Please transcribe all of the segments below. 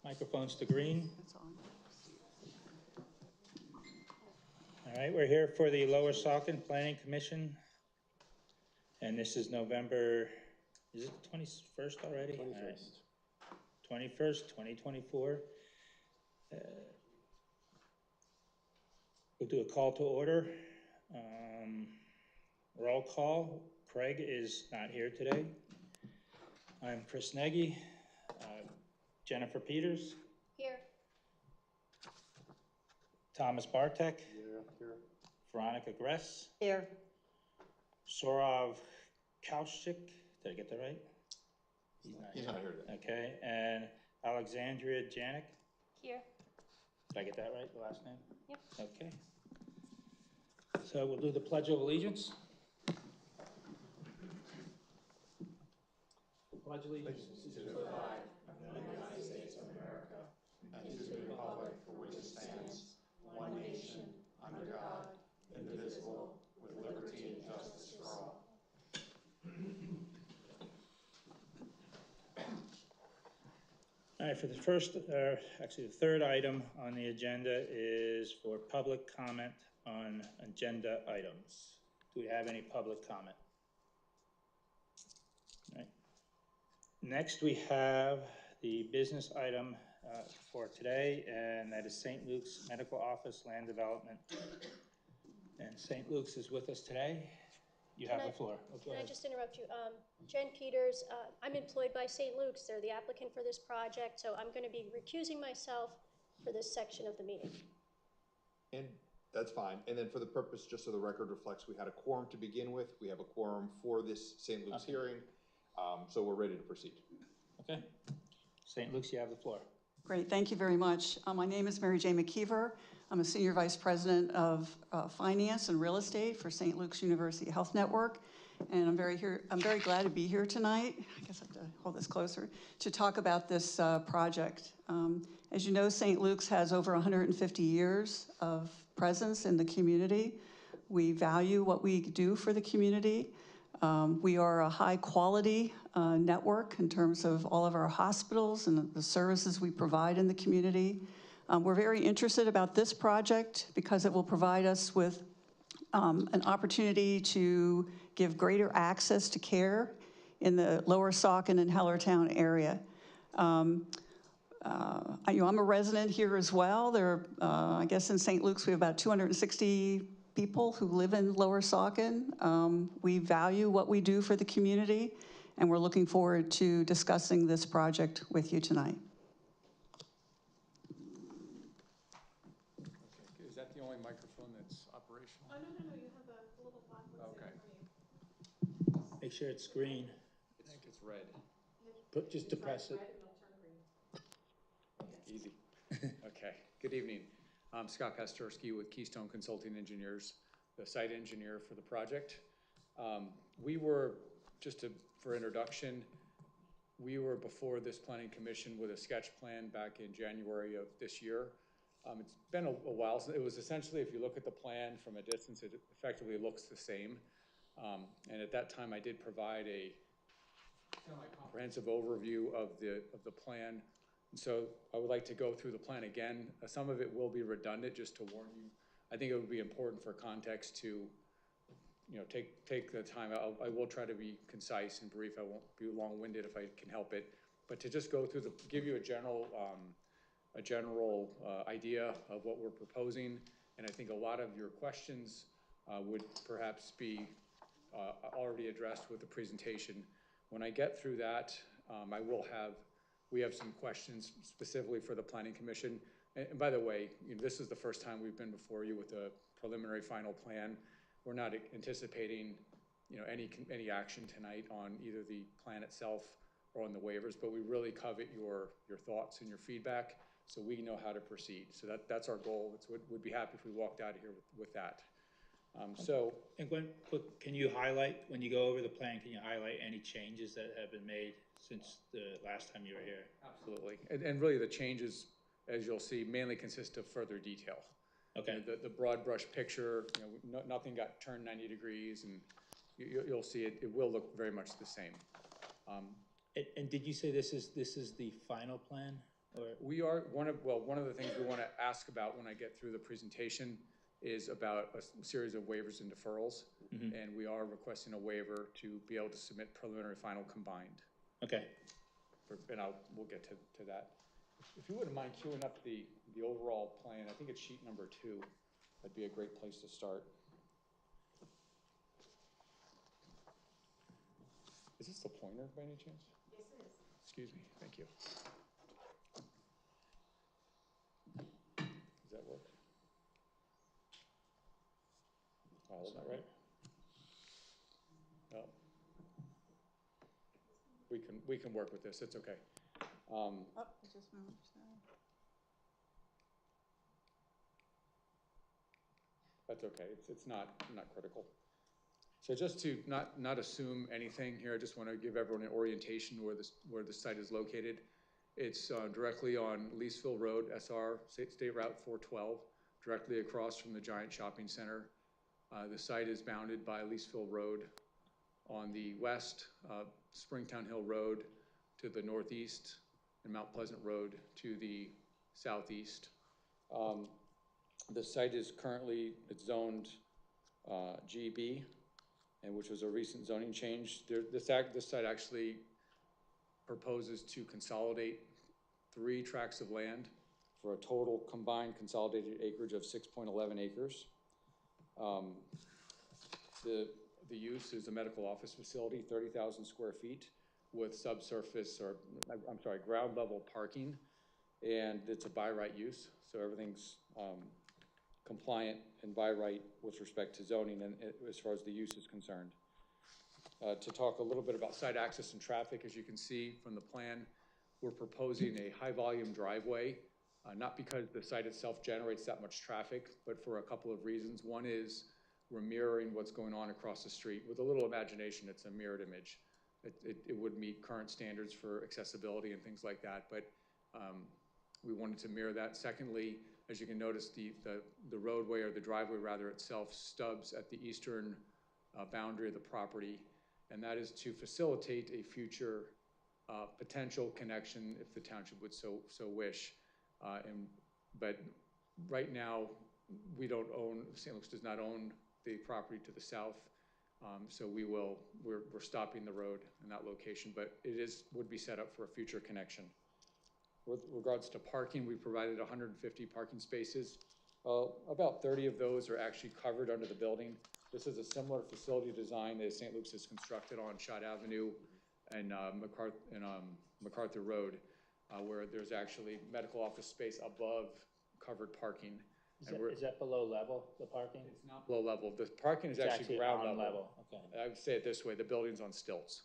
Microphones to green. That's on. All right, we're here for the Lower Saucon Planning Commission. And this is November, is it the 21st already? 21st. 21st, 2024. We'll do a call to order. Roll call. Craig is not here today. I'm Chris Nagy. Jennifer Peters. Here. Thomas Bartek. Here. Veronica Gress. Here. Sorav Kaushik. Did I get that right? He's not here today. Okay, and Alexandria Janik. Here. Did I get that right, the last name? Yep. Okay. So we'll do the Pledge of Allegiance. Pledge allegiance to the flag of the United States of America and to the republic for which it stands, one nation, under God, indivisible, with liberty and justice for all. All right, for the first, actually the third item on the agenda is for public comment on agenda items. Do we have any public comment? All right. Next, we have the business item for today, and that is St. Luke's Medical Office Land Development. And St. Luke's is with us today. You have the floor. Can I just interrupt you? Jen Peters, I'm employed by St. Luke's. They're the applicant for this project, so I'm going to be recusing myself for this section of the meeting. And that's fine. And then for the purpose, just so the record reflects, we had a quorum to begin with. We have a quorum for this St. Luke's hearing. So we're ready to proceed. Okay. St. Luke's, you have the floor. Great, thank you very much. My name is Mary J. McKeever. I'm a Senior Vice President of Finance and Real Estate for St. Luke's University Health Network. And I'm very glad to be here tonight. I guess I have to hold this closer to talk about this project. As you know, St. Luke's has over 150 years of presence in the community. We value what we do for the community. We are a high quality network in terms of all of our hospitals and the services we provide in the community. We're very interested about this project because it will provide us with an opportunity to give greater access to care in the Lower Saucon and Hellertown area. I'm a resident here as well. I guess in St. Luke's we have about 260 people who live in Lower Saucon. We value what we do for the community, and we're looking forward to discussing this project with you tonight. Okay, is that the only microphone that's operational? Oh, no, you have a little black one. Okay. Make sure it's green. I think it's red. Just depress it. Easy. Okay, good evening. I'm Scott Kosterski with Keystone Consulting Engineers, the site engineer for the project. We were, for introduction, we were before this planning commission with a sketch plan back in January of this year. It's been a while since. It was essentially, if you look at the plan from a distance, it effectively looks the same. And at that time, I did provide a semi-comprehensive overview of the plan. And so I would like to go through the plan again. Some of it will be redundant, just to warn you. I think it would be important for context to, take the time. I will try to be concise and brief. I won't be long-winded if I can help it. But to just go through give you a general idea of what we're proposing. And I think a lot of your questions would perhaps be already addressed with the presentation. When I get through that, we have some questions specifically for the Planning Commission. And by the way, this is the first time we've been before you with a preliminary final plan. We're not anticipating, any action tonight on either the plan itself or on the waivers, but we really covet your thoughts and your feedback so we know how to proceed. So that's our goal. We'd be happy if we walked out of here with that. And can you highlight, when you go over the plan, can you highlight any changes that have been made since the last time you were here? Absolutely. And really the changes, as you'll see, mainly consist of further detail. Okay. The broad brush picture, nothing got turned 90 degrees, and you'll see it will look very much the same. And did you say this is the final plan? Or, We are, one of the things we want to ask about when I get through the presentation is about a series of waivers and deferrals. And we are requesting a waiver to be able to submit preliminary final combined. okay, And we'll get to that. If you wouldn't mind queuing up the overall plan, I think it's sheet number 2. That'd be a great place to start. Is this the pointer by any chance? Yes, it is. Excuse me, thank you. Does that work? Oh, isn't that right? No. We can work with this, it's okay. Oh, it just moved, sorry. That's okay, it's not critical. So just to not assume anything here, I just want to give everyone an orientation where the site is located. It's directly on Leesville Road, SR, State Route 412, directly across from the Giant Shopping Center. The site is bounded by Leesville Road on the west, Springtown Hill Road to the northeast, and Mount Pleasant Road to the southeast. The site is currently, it's zoned GB, and which was a recent zoning change. This site actually proposes to consolidate 3 tracts of land for a total combined consolidated acreage of 6.11 acres. The use is a medical office facility, 30,000 square feet with subsurface, or I'm sorry, ground level parking, and it's a by right use, so everything's compliant and by right with respect to zoning and as far as the use is concerned. To talk a little bit about site access and traffic, as you can see from the plan, we're proposing a high volume driveway, not because the site itself generates that much traffic, but for a couple of reasons. One is we're mirroring what's going on across the street. With a little imagination, it's a mirrored image. It would meet current standards for accessibility and things like that, but we wanted to mirror that. Secondly, as you can notice, the roadway, or the driveway rather, itself stubs at the eastern boundary of the property, and that is to facilitate a future potential connection if the township would so wish. But right now, we don't own, St. Luke's does not own the property to the south, so we're stopping the road in that location, but it would be set up for a future connection. With regards to parking, we provided 150 parking spaces. About 30 of those are actually covered under the building. This is a similar facility design that St. Luke's has constructed on Schott Avenue and MacArthur Road, where there's actually medical office space above covered parking. is that below level, the parking? It's not below level. The parking is It's actually ground on level. Okay. I would say it this way, the building's on stilts.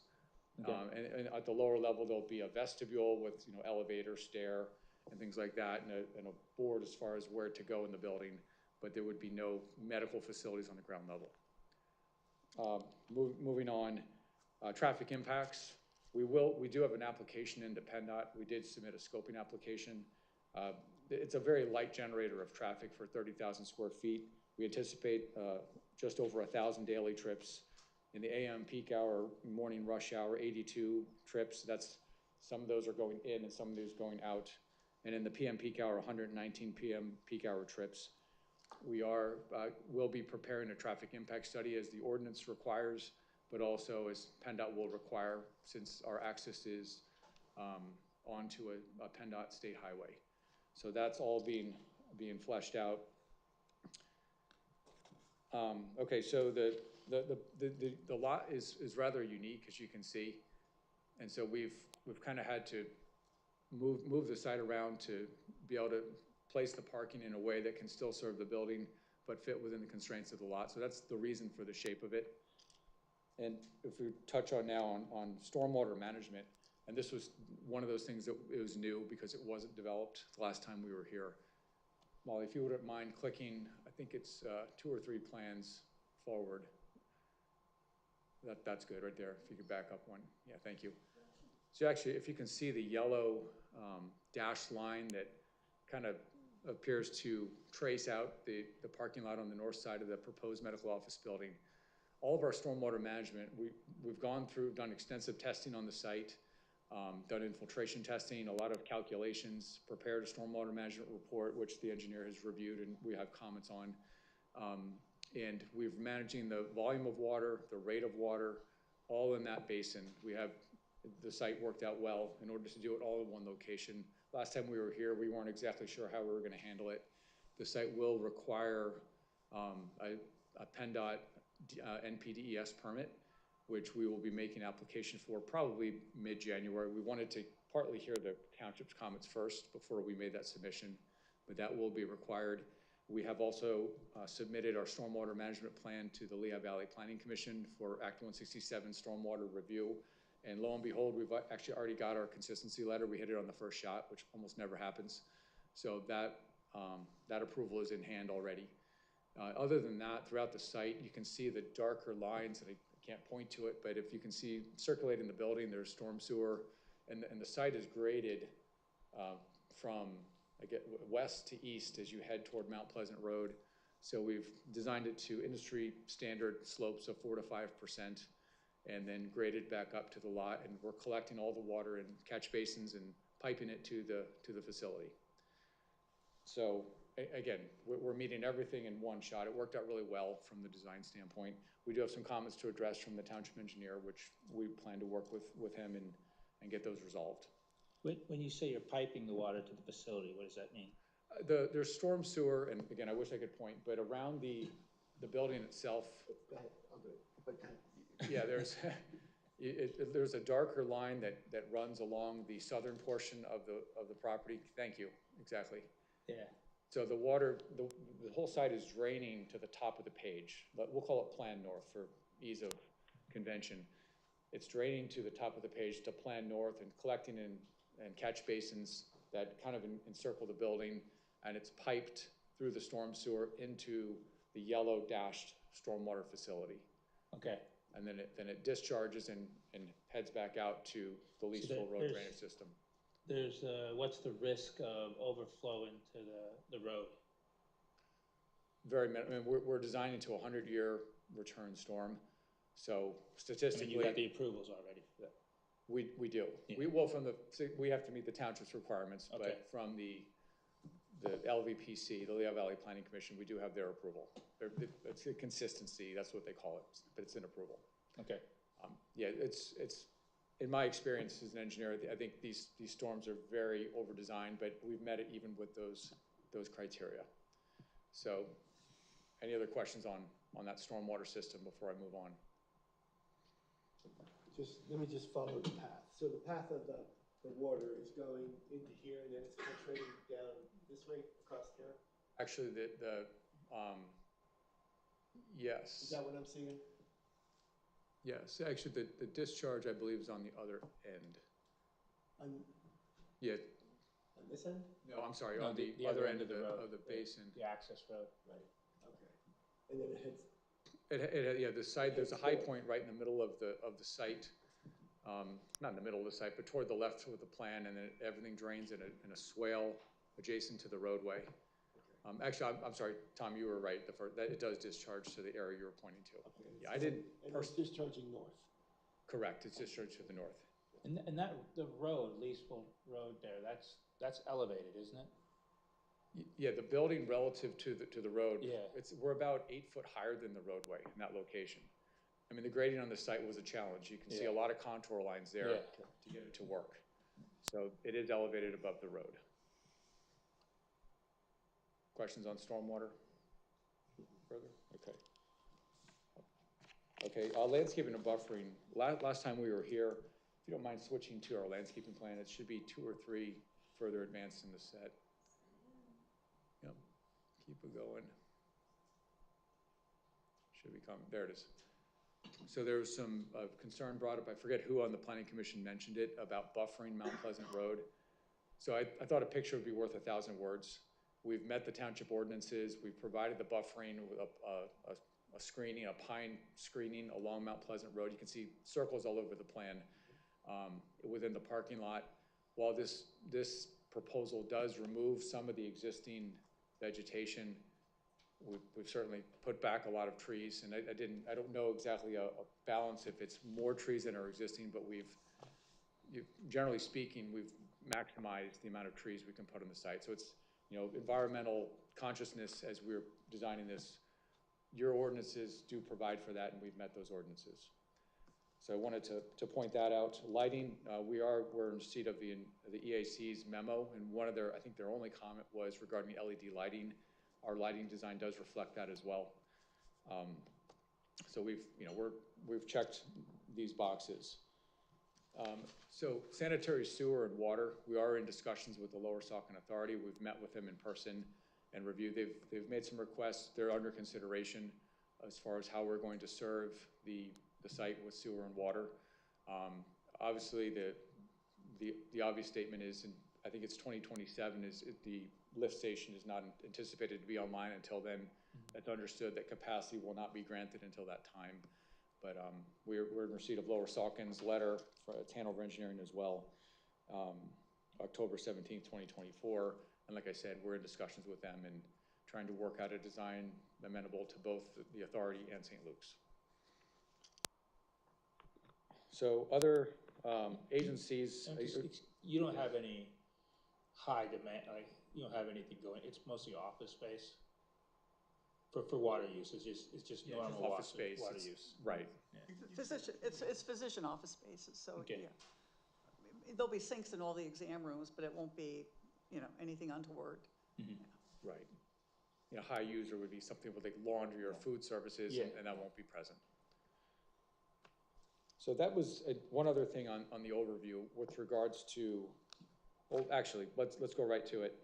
Okay. And at the lower level, there'll be a vestibule with, elevator, stair, and things like that, and a board as far as where to go in the building, but there would be no medical facilities on the ground level. Moving on, traffic impacts. We do have an application into PennDOT. We did submit a scoping application. It's a very light generator of traffic for 30,000 square feet. We anticipate just over 1,000 daily trips. In the AM peak hour, morning rush hour, 82 trips. Some of those are going in and some of those going out. And in the PM peak hour, 119 PM peak hour trips. We'll be preparing a traffic impact study as the ordinance requires, but also as PennDOT will require, since our access is onto a PennDOT state highway. So that's all being fleshed out. Okay, so the lot is rather unique, as you can see, and so we've kind of had to move the site around to be able to place the parking in a way that can still serve the building but fit within the constraints of the lot. So that's the reason for the shape of it. And if we touch on now on stormwater management, and this was one of those things that it was new because it wasn't developed the last time we were here. Molly, if you wouldn't mind clicking, I think it's 2 or 3 plans forward. That's good right there. If you could back up one. Yeah, thank you. So actually, if you can see the yellow dashed line that kind of appears to trace out the parking lot on the north side of the proposed medical office building. All of our stormwater management, we've gone through, done extensive testing on the site. done infiltration testing, a lot of calculations, prepared a stormwater management report, which the engineer has reviewed and we have comments on. And we're managing the volume of water, the rate of water, all in that basin. We have, the site worked out well in order to do it all in one location. Last time we were here, we weren't exactly sure how we were gonna handle it. The site will require a PennDOT NPDES permit, which we will be making application for probably mid-January. We wanted to partly hear the township's comments first before we made that submission, but that will be required. We have also submitted our stormwater management plan to the Lehigh Valley Planning Commission for Act 167 stormwater review. And lo and behold, we've actually already got our consistency letter. We hit it on the first shot, which almost never happens. So that approval is in hand already. Other than that, throughout the site, you can see the darker lines, and I can't point to it, but if you can see circulating the building, there's storm sewer, and the site is graded from west to east as you head toward Mount Pleasant Road. So we've designed it to industry standard slopes of 4 to 5%, and then graded back up to the lot, and we're collecting all the water in catch basins and piping it to the facility. So again, we're meeting everything in one shot. It worked out really well from the design standpoint. We do have some comments to address from the township engineer, which we plan to work with him and get those resolved. When you say you're piping the water to the facility, what does that mean? There's storm sewer, and again, I wish I could point, but around the building itself. Go ahead, I'll do it. Yeah, there's a darker line that runs along the southern portion of the property. Thank you, exactly. Yeah. So the water, the whole site is draining to the top of the page. We'll call it Plan North for ease of convention. It's draining to the top of the page to Plan North and collecting in catch basins that kind of encircle the building, and it's piped through the storm sewer into the yellow dashed stormwater facility. Okay. And then it discharges and heads back out to the leasable road drainage system. There's, what's the risk of overflow into the road? Very minimal. I mean, we're designing to a 100-year return storm. So statistically, you got the approvals already for that. We do. Yeah. We have to meet the township's requirements, Okay. but from the LVPC, the Lehigh Valley Planning Commission, we do have their approval. It's a consistency, that's what they call it, but it's an approval. Okay. Yeah, it's in my experience as an engineer, I think these storms are very over-designed, but we've met it even with those criteria. So, any other questions on that stormwater system before I move on? Let me just follow the path. So the path of the water is going into here and then it's filtrating down this way across here? Actually, yes. Is that what I'm seeing? Yes, actually, the discharge, I believe, is on the other end. Yeah. On this end? No, I'm sorry, No, on the other end of the basin. The access road. Right, okay. And then it heads. Yeah, the site, there's a high point right in the middle of the site. Not in the middle of the site, but toward the left with the plan, and then everything drains in a swale adjacent to the roadway. Actually, I'm sorry, Tom, you were right. That it does discharge to the area you were pointing to. Okay. Yeah, I didn't. And it's discharging north. Correct, it's discharged to the north. And that, the road, Leesville Road there, that's elevated, isn't it? Yeah, the building relative to the road. Yeah. We're about 8 foot higher than the roadway in that location. I mean, the grading on the site was a challenge. You can see a lot of contour lines there to get it to work. So it is elevated above the road. Questions on stormwater? Further? Okay. Okay, landscaping and buffering. Last time we were here, if you don't mind switching to our landscaping plan, it should be 2 or 3 further advanced in the set. Yep, keep it going. Should be coming, there it is. So there was some concern brought up, I forget who on the Planning Commission mentioned it, about buffering Mount Pleasant Road. So I thought a picture would be worth 1,000 words. We've met the township ordinances. We've provided the buffering with a screening, a pine screening along Mount Pleasant Road. You can see circles all over the plan within the parking lot. While this proposal does remove some of the existing vegetation, we've certainly put back a lot of trees, and I don't know exactly a balance if it's more trees than are existing, but generally speaking, we've maximized the amount of trees we can put on the site. So it's, environmental consciousness as we're designing this. Your ordinances do provide for that, and we've met those ordinances. So I wanted to point that out. Lighting, we're in receipt of the EAC's memo, and I think their only comment was regarding LED lighting. Our lighting design does reflect that as well. So we've checked these boxes. So sanitary sewer and water, we are in discussions with the Lower Saucon Authority. We've met with them in person and reviewed. They've made some requests. They're under consideration as far as how we're going to serve the site with sewer and water. Obviously, the obvious statement is, and I think it's 2027, the lift station is not anticipated to be online until then. That's understood that capacity will not be granted until that time. But we're in receipt of Lower Saucon's letter for Hanover Engineering as well, October 17th, 2024. And like I said, we're in discussions with them and trying to work out a design amenable to both the authority and St. Luke's. So other agencies. You don't have any high demand, like, you don't have anything going, it's mostly office space? For water use, it's just normal office space, water use. Right. It's physician office spaces, so, Okay. yeah. There'll be sinks in all the exam rooms, but it won't be, anything untoward. Right. High user would be something with like laundry or food services, and that won't be present. So that was one other thing on the overview with regards to, well, actually, let's go right to it.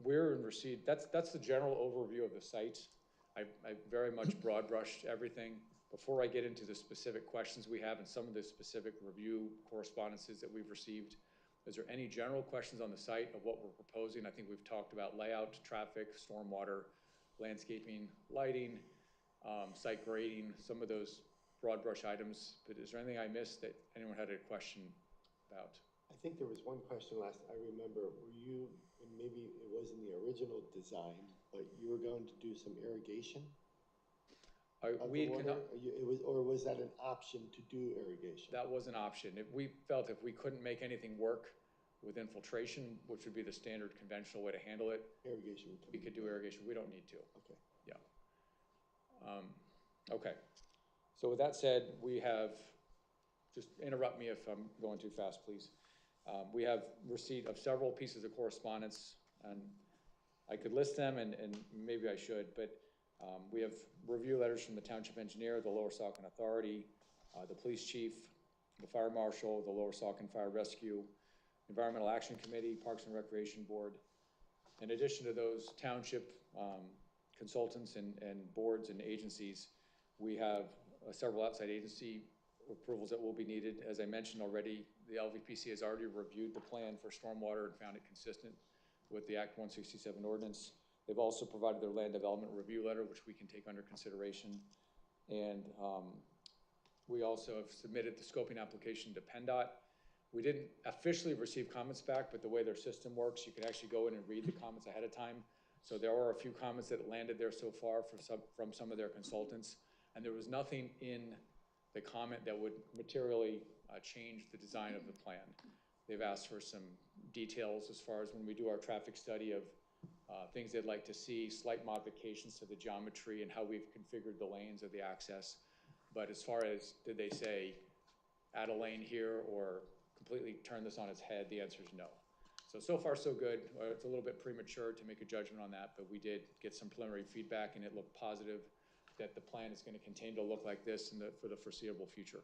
We're in receipt, that's the general overview of the site. I very much broad brushed everything. Before I get into the specific questions we have and some of the specific review correspondences that we've received, is there any general questions on the site of what we're proposing? I think we've talked about layout, traffic, stormwater, landscaping, lighting, site grading, some of those broad brush items. But is there anything I missed that anyone had a question about? I think there was one question last, I remember, were you, and maybe it wasn't the original design, but you were going to do some irrigation of the water? Or was that an option to do irrigation? That was an option. We felt if we couldn't make anything work with infiltration, which would be the standard conventional way to handle it, Irrigation. we could do irrigation. We don't need to. Okay. Yeah. Okay. So with that said, we have, just interrupt me if I'm going too fast, please. We have receipt of several pieces of correspondence, and I could list them, and maybe I should, but we have review letters from the Township Engineer, the Lower Saucon Authority, the Police Chief, the Fire Marshal, the Lower Saucon Fire Rescue, Environmental Action Committee, Parks and Recreation Board. In addition to those township consultants and boards and agencies, we have several outside agency approvals that will be needed. As I mentioned already, the LVPC has already reviewed the plan for stormwater and found it consistent with the Act 167 ordinance. They've also provided their land development review letter, which we can take under consideration. And we also have submitted the scoping application to PennDOT. We didn't officially receive comments back, but the way their system works, you can actually go in and read the comments ahead of time. So there are a few comments that landed there so far from some of their consultants. And there was nothing in the comment that would materially change the design of the plan. They've asked for some details as far as when we do our traffic study of things they'd like to see, slight modifications to the geometry and how we've configured the lanes of the access. But as far as did they say, add a lane here or completely turn this on its head, the answer is no. So far so good. It's a little bit premature to make a judgment on that, but we did get some preliminary feedback and it looked positive that the plan is going to continue to look like this for the foreseeable future.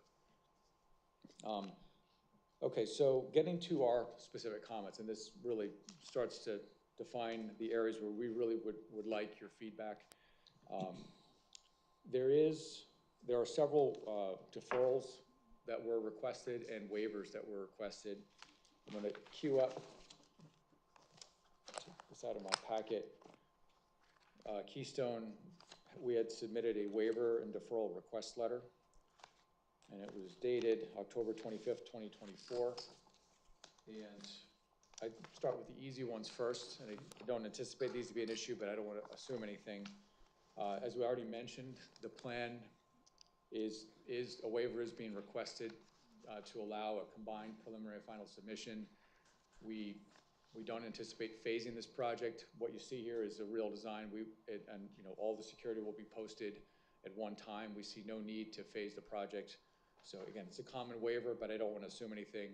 Okay, so getting to our specific comments, and this really starts to define the areas where we really would like your feedback. There are several deferrals that were requested and waivers that were requested. I'm going to queue up this out of my packet. Keystone, we had submitted a waiver and deferral request letter, and it was dated October 25th, 2024. And I start with the easy ones first, and I don't anticipate these to be an issue, but I don't want to assume anything. As we already mentioned, the plan a waiver is being requested to allow a combined preliminary final submission. We don't anticipate phasing this project. What you see here is a real design. And you know, all the security will be posted at one time. We see no need to phase the project. So again, it's a common waiver, but I don't want to assume anything.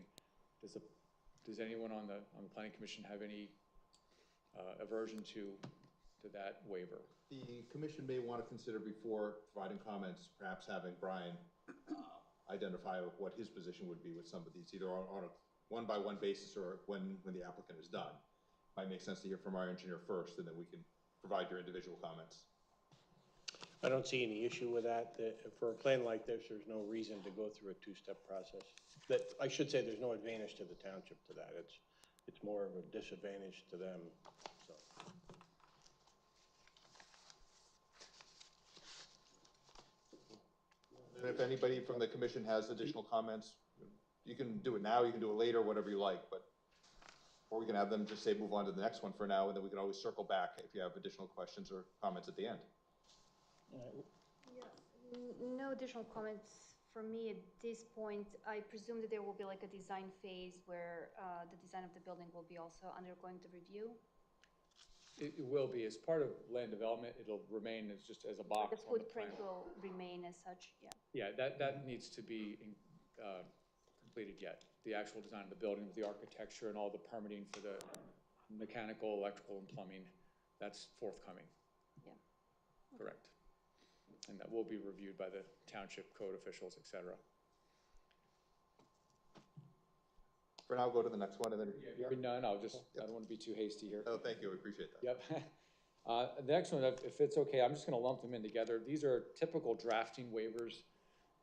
Does anyone on the planning commission have any aversion to that waiver? The commission may want to consider before providing comments, perhaps having Brian identify what his position would be with some of these, either on a one-by-one basis or when the applicant is done. Might make sense to hear from our engineer first, and then we can provide your individual comments. I don't see any issue with that. For a plan like this, there's no reason to go through a two-step process. I should say there's no advantage to the township to that. It's more of a disadvantage to them, so. And if anybody from the commission has additional comments, you can do it now, you can do it later, whatever you like, or we can have them just say move on to the next one for now, and then we can always circle back if you have additional questions or comments at the end. Yeah, no additional comments from me at this point. I presume that there will be like a design phase where the design of the building will be also undergoing the review. It will be, as part of land development, it'll remain as just as a box. The footprint will remain as such, yeah. Yeah, that needs to be completed yet. The actual design of the building with the architecture and all the permitting for the mechanical, electrical, and plumbing, that's forthcoming. Yeah. Correct. And that will be reviewed by the township code officials, et cetera. For now, go to the next one, and then. Hearing none, I don't want to be too hasty here. Oh, thank you, I appreciate that. Yep. The next one, if it's okay, I'm just going to lump them in together. These are typical drafting waivers.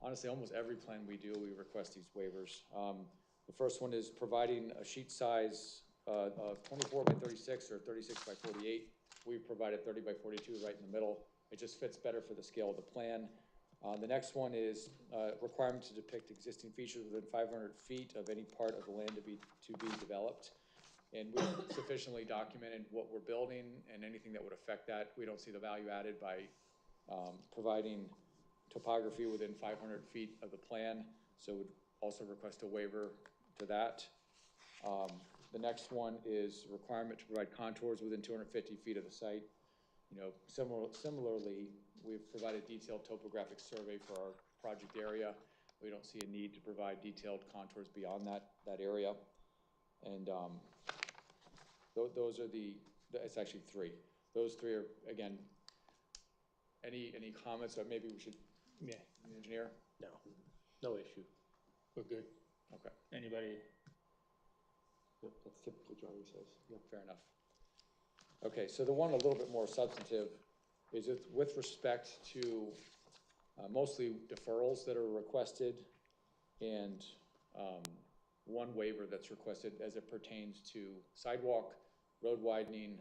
Honestly, almost every plan we do, we request these waivers. The first one is providing a sheet size of 24 by 36 or 36 by 48. We've provided 30 by 42 right in the middle. It just fits better for the scale of the plan. The next one is requirement to depict existing features within 500 feet of any part of the land to be developed. And we've sufficiently documented what we're building and anything that would affect that. We don't see the value added by providing topography within 500 feet of the plan. So we'd also request a waiver to that. The next one is requirement to provide contours within 250 feet of the site. You know, similarly, we've provided detailed topographic survey for our project area. We don't see a need to provide detailed contours beyond that area. And those are it's actually three. Those three are, again, any comments that maybe we should, Yeah. engineer? No issue. We're good. Okay, Anybody? Yep, that's typical drawing says. Yep. fair enough. Okay, so the one a little bit more substantive is with respect to mostly deferrals that are requested and one waiver that's requested as it pertains to sidewalk, road widening,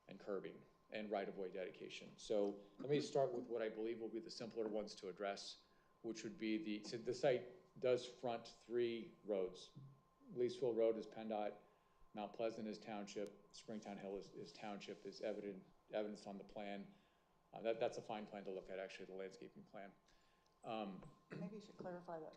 and curbing, and right-of-way dedication. So let me start with what I believe will be the simpler ones to address, which would be so the site does front three roads. Leesville Road is PennDOT, Mount Pleasant is Township, Springtown Hill is Township, is evidenced on the plan. That's a fine plan to look at, actually, the landscaping plan. Maybe you should clarify that,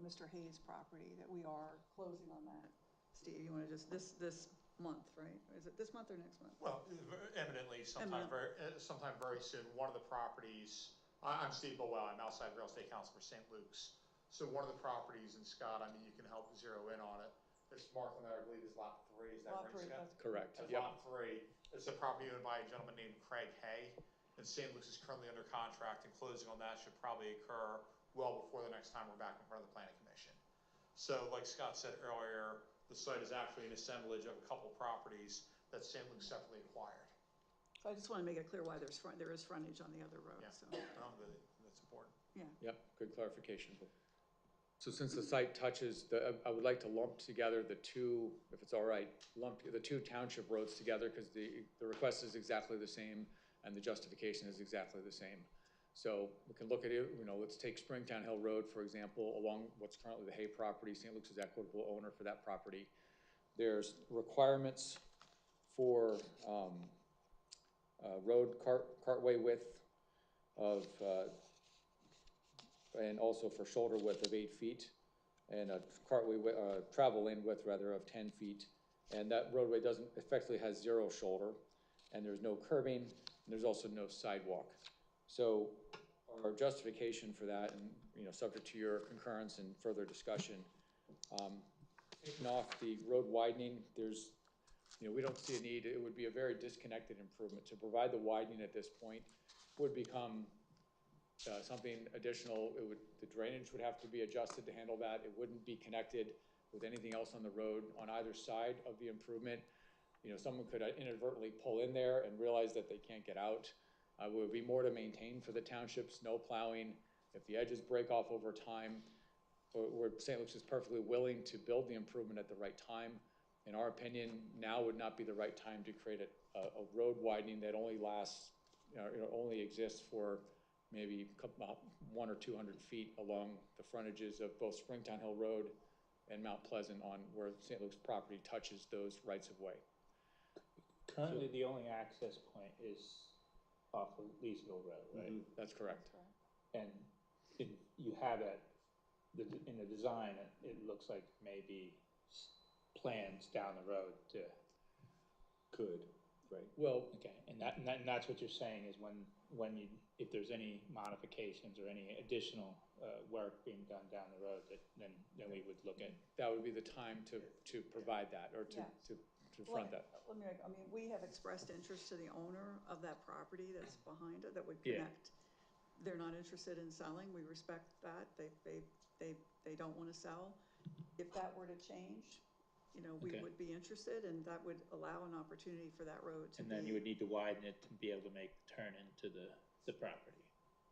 Mr. Hayes' property, that we are closing on that. Steve, you want to just, this month, right? Is it this month or next month? Well, eminently, sometime very soon. One of the properties, I'm Steve Bowell, I'm outside real estate counsel for St. Luke's. So one of the properties, and Scott, I mean, you can help zero in on it. It's marked on there, I believe, is lot 3, is that Lot right, 3, Scott? that's Correct. That's Yep. lot 3. It's a property owned by a gentleman named Craig Hay, and St. Luke's is currently under contract, and closing on that should probably occur well before the next time we're back in front of the planning commission. So like Scott said earlier, the site is actually an assemblage of a couple properties that St. Luke separately acquired. So I just want to make it clear why there is frontage on the other road, Yeah, so. that's important. Yep, good clarification. So since the site touches, I would like to lump together the two, if it's all right, lump the two township roads together, because the request is exactly the same and the justification is exactly the same. So we can look at it, let's take Springtown Hill Road, for example, along what's currently the Hay property. St. Luke's is equitable owner for that property. There's requirements for road cartway width of, and also for shoulder width of 8 feet. and a travel lane width rather of 10 feet. And that roadway effectively has 0 shoulder, and there's no curbing, and there's also no sidewalk. So our justification for that, and subject to your concurrence and further discussion, taking off the road widening, we don't see a need. It would be a very disconnected improvement. To provide the widening at this point would become something additional. The drainage would have to be adjusted to handle that. It wouldn't be connected with anything else on the road on either side of the improvement. Someone could inadvertently pull in there and realize that they can't get out. It would be more to maintain for the township, snow plowing. If the edges break off over time, St. Luke's is perfectly willing to build the improvement at the right time. In our opinion, now would not be the right time to create a road widening that only lasts, only exists for maybe 100 or 200 feet along the frontages of both Springtown Hill Road and Mount Pleasant, on where St. Luke's property touches those rights of way. Currently, the only access point is off of Leesville Road, right? Mm-hmm. That's correct. And you have it, in the design, it looks like maybe plans down the road to. Could, right? Well, okay, and that's what you're saying is if there's any modifications or any additional work being done down the road, then we would look at. That would be the time to provide that, or to front that. We have expressed interest to the owner of that property that's behind it, that would Yeah. connect. They're not interested in selling. We respect that. They don't want to sell. If that were to change, we Okay. would be interested, and that would allow an opportunity for that road to be. And then you would need to widen it to be able to make the turn into the property.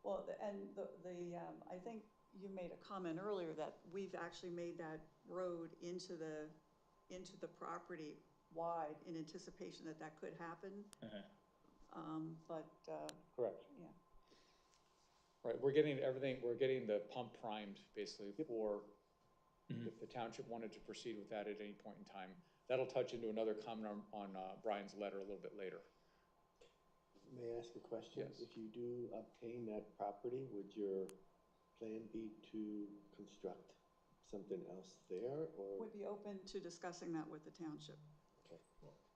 Well, I think you made a comment earlier that we've actually made that road into the property wide in anticipation that could happen. Correct. Yeah. Right, we're getting the pump primed basically for if the township wanted to proceed with that at any point in time. That'll touch into another comment on Brian's letter a little bit later. May I ask a question? Yes. If you do obtain that property, would your plan be to construct something else there, or? Would be open to discussing that with the township. Okay.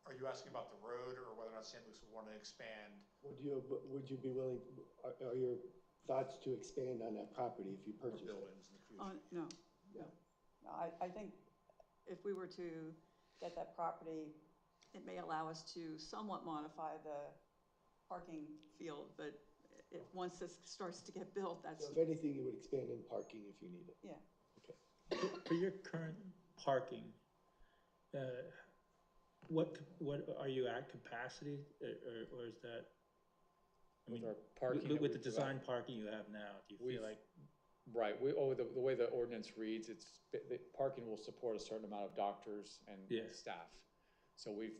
Are you asking about the road, or whether or not St. Luke's would want to expand? Would you be willing, are your thoughts to expand on that property if you Or purchase it? buildings in the future? No. I think if we were to get that property, it may allow us to somewhat modify the parking field, but once this starts to get built, that's. So if anything, you would expand in parking if you need it? Yeah. Okay. For your current parking, what are you at capacity, or is that? I mean, With our parking that with the we design provide. parking you have now, do you feel like? Right, the way the ordinance reads, the parking will support a certain amount of doctors and staff. So we've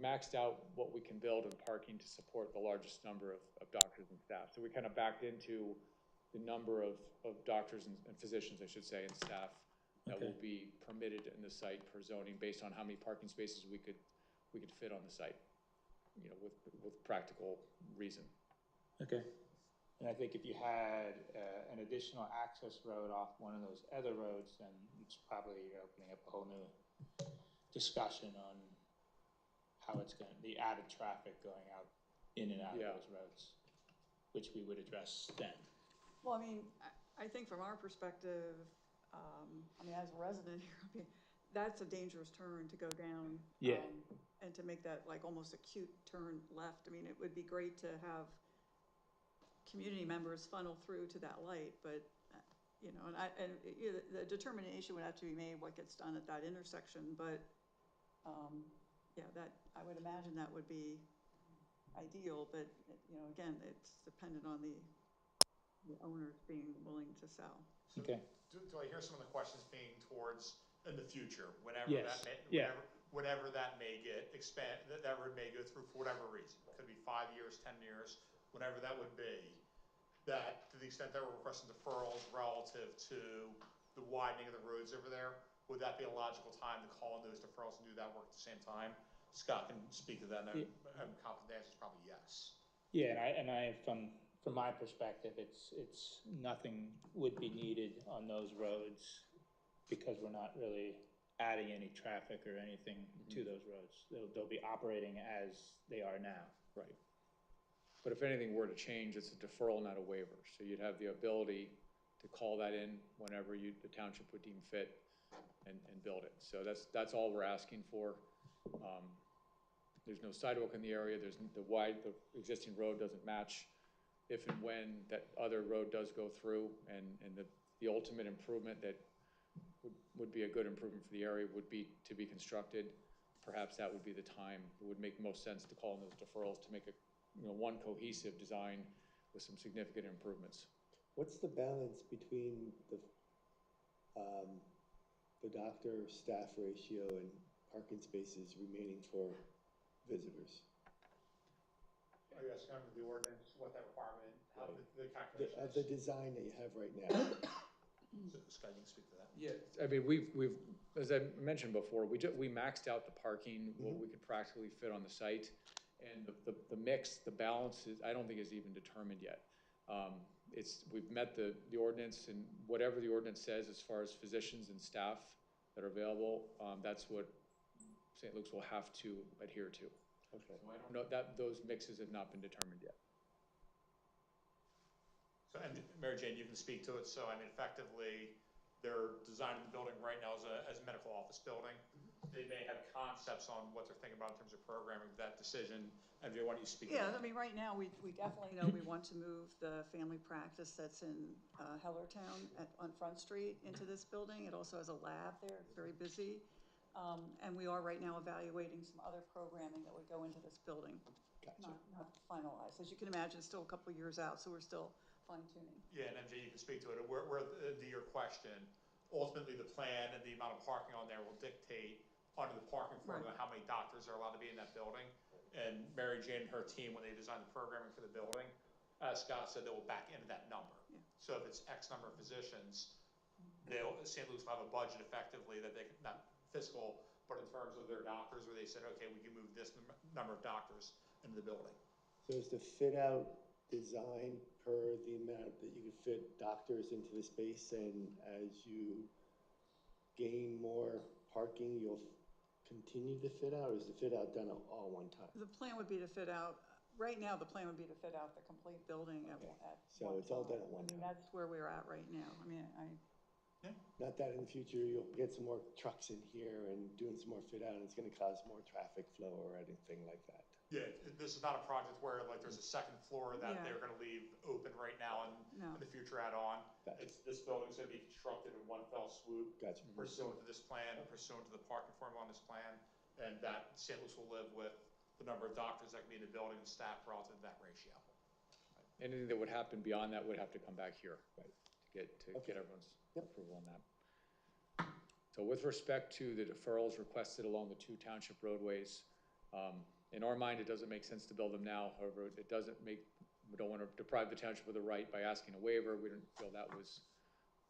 maxed out what we can build in parking to support the largest number of doctors and staff. So we kind of backed into the number of doctors and physicians, I should say, and staff that will be permitted in the site per zoning based on how many parking spaces we could fit on the site, with practical reason. Okay. And I think if you had an additional access road off one of those other roads, then it's probably opening up a whole new discussion on how the added traffic going out in and out of those roads, which we would address then. Well, I think from our perspective, as a resident here, that's a dangerous turn to go down. Yeah. And to make that like almost a cute turn left. It would be great to have community members funnel through to that light, but the determination would have to be made what gets done at that intersection. But that I would imagine that would be ideal. But again, it's dependent on the owners being willing to sell. So Okay. Do I hear some of the questions being towards in the future, whenever that may get expanded, that road may go through for whatever reason? It could be 5 years, 10 years, whatever that would be. That to the extent that we're requesting deferrals relative to the widening of the roads over there, would that be a logical time to call in those deferrals and do that work at the same time? Scott can speak to that, and I'm confident the answer is probably yes. Yeah, and I from my perspective, it's nothing would be needed on those roads because we're not really adding any traffic or anything to those roads. They'll be operating as they are now. Right. But if anything were to change, it's a deferral, not a waiver. So you'd have the ability to call that in whenever the township would deem fit and build it. So that's all we're asking for. There's no sidewalk in the area. There's the existing road doesn't match if and when that other road does go through, and the ultimate improvement that would be a good improvement for the area would be to be constructed. Perhaps that would be the time. It would make most sense to call in those deferrals to make one cohesive design with some significant improvements. What's the balance between the doctor-staff ratio and parking spaces remaining for visitors? Are you asking under the ordinance what that requirement, how the calculation Of is? the design that you have right now? So, Scott, you can speak to that. Yeah, I mean, we've as I mentioned before, we maxed out the parking, what we could practically fit on the site, and the mix, the balance is, I don't think is even determined yet. We've met the ordinance, and whatever the ordinance says as far as physicians and staff that are available, that's what St. Luke's will have to adhere to. Okay. So I don't know that those mixes have not been determined yet. So, and Mary Jane, you can speak to it. So, I mean, effectively, they're designing the building right now as a medical office building. They may have concepts on what they're thinking about in terms of programming that decision. MJ, why don't you speak to Yeah, that? I mean, right now, we definitely know we want to move the family practice that's in Hellertown on Front Street into this building. It also has a lab there, it's very busy. And we are right now evaluating some other programming that would go into this building. Gotcha. Not finalized. As you can imagine, it's still a couple of years out, so we're still fine tuning. Yeah, and MJ, you can speak to it. To your question, ultimately the plan and the amount of parking on there will dictate under the parking formula how many doctors are allowed to be in that building. And Mary Jane and her team, when they designed the programming for the building, as Scott said, they will back into that number. Yeah. So if it's X number of physicians, St. Luke's will have a budget effectively that they can, not fiscal, but in terms of their doctors, where they said, okay, we can move this number of doctors into the building. So is the fit-out design per the amount that you can fit doctors into the space, and as you gain more parking, you'll continue to fit out, or is the fit-out done all one time? The plan would be to fit out, right now, the plan would be to fit out the complete building at So one it's all time. done at one I mean, time. that's where we're at right now. I mean, Not that in the future you'll get some more trucks in here and doing some more fit-out, and it's gonna cause more traffic flow or anything like that. Yeah, this is not a project where like there's a second floor that Yeah. they're gonna leave open right now and No. in the future add on. Gotcha. This building's gonna be constructed in one fell swoop. Gotcha. Pursuant to this plan, pursuant to the parking formula on this plan, and that St. Louis will live with the number of doctors that can be in the building and staff relative to that ratio. Anything that would happen beyond that would have to come back here. Right. To Okay. get everyone's approval on that. So with respect to the deferrals requested along the two township roadways, in our mind, it doesn't make sense to build them now. However, we don't want to deprive the township of the right by asking a waiver. We didn't feel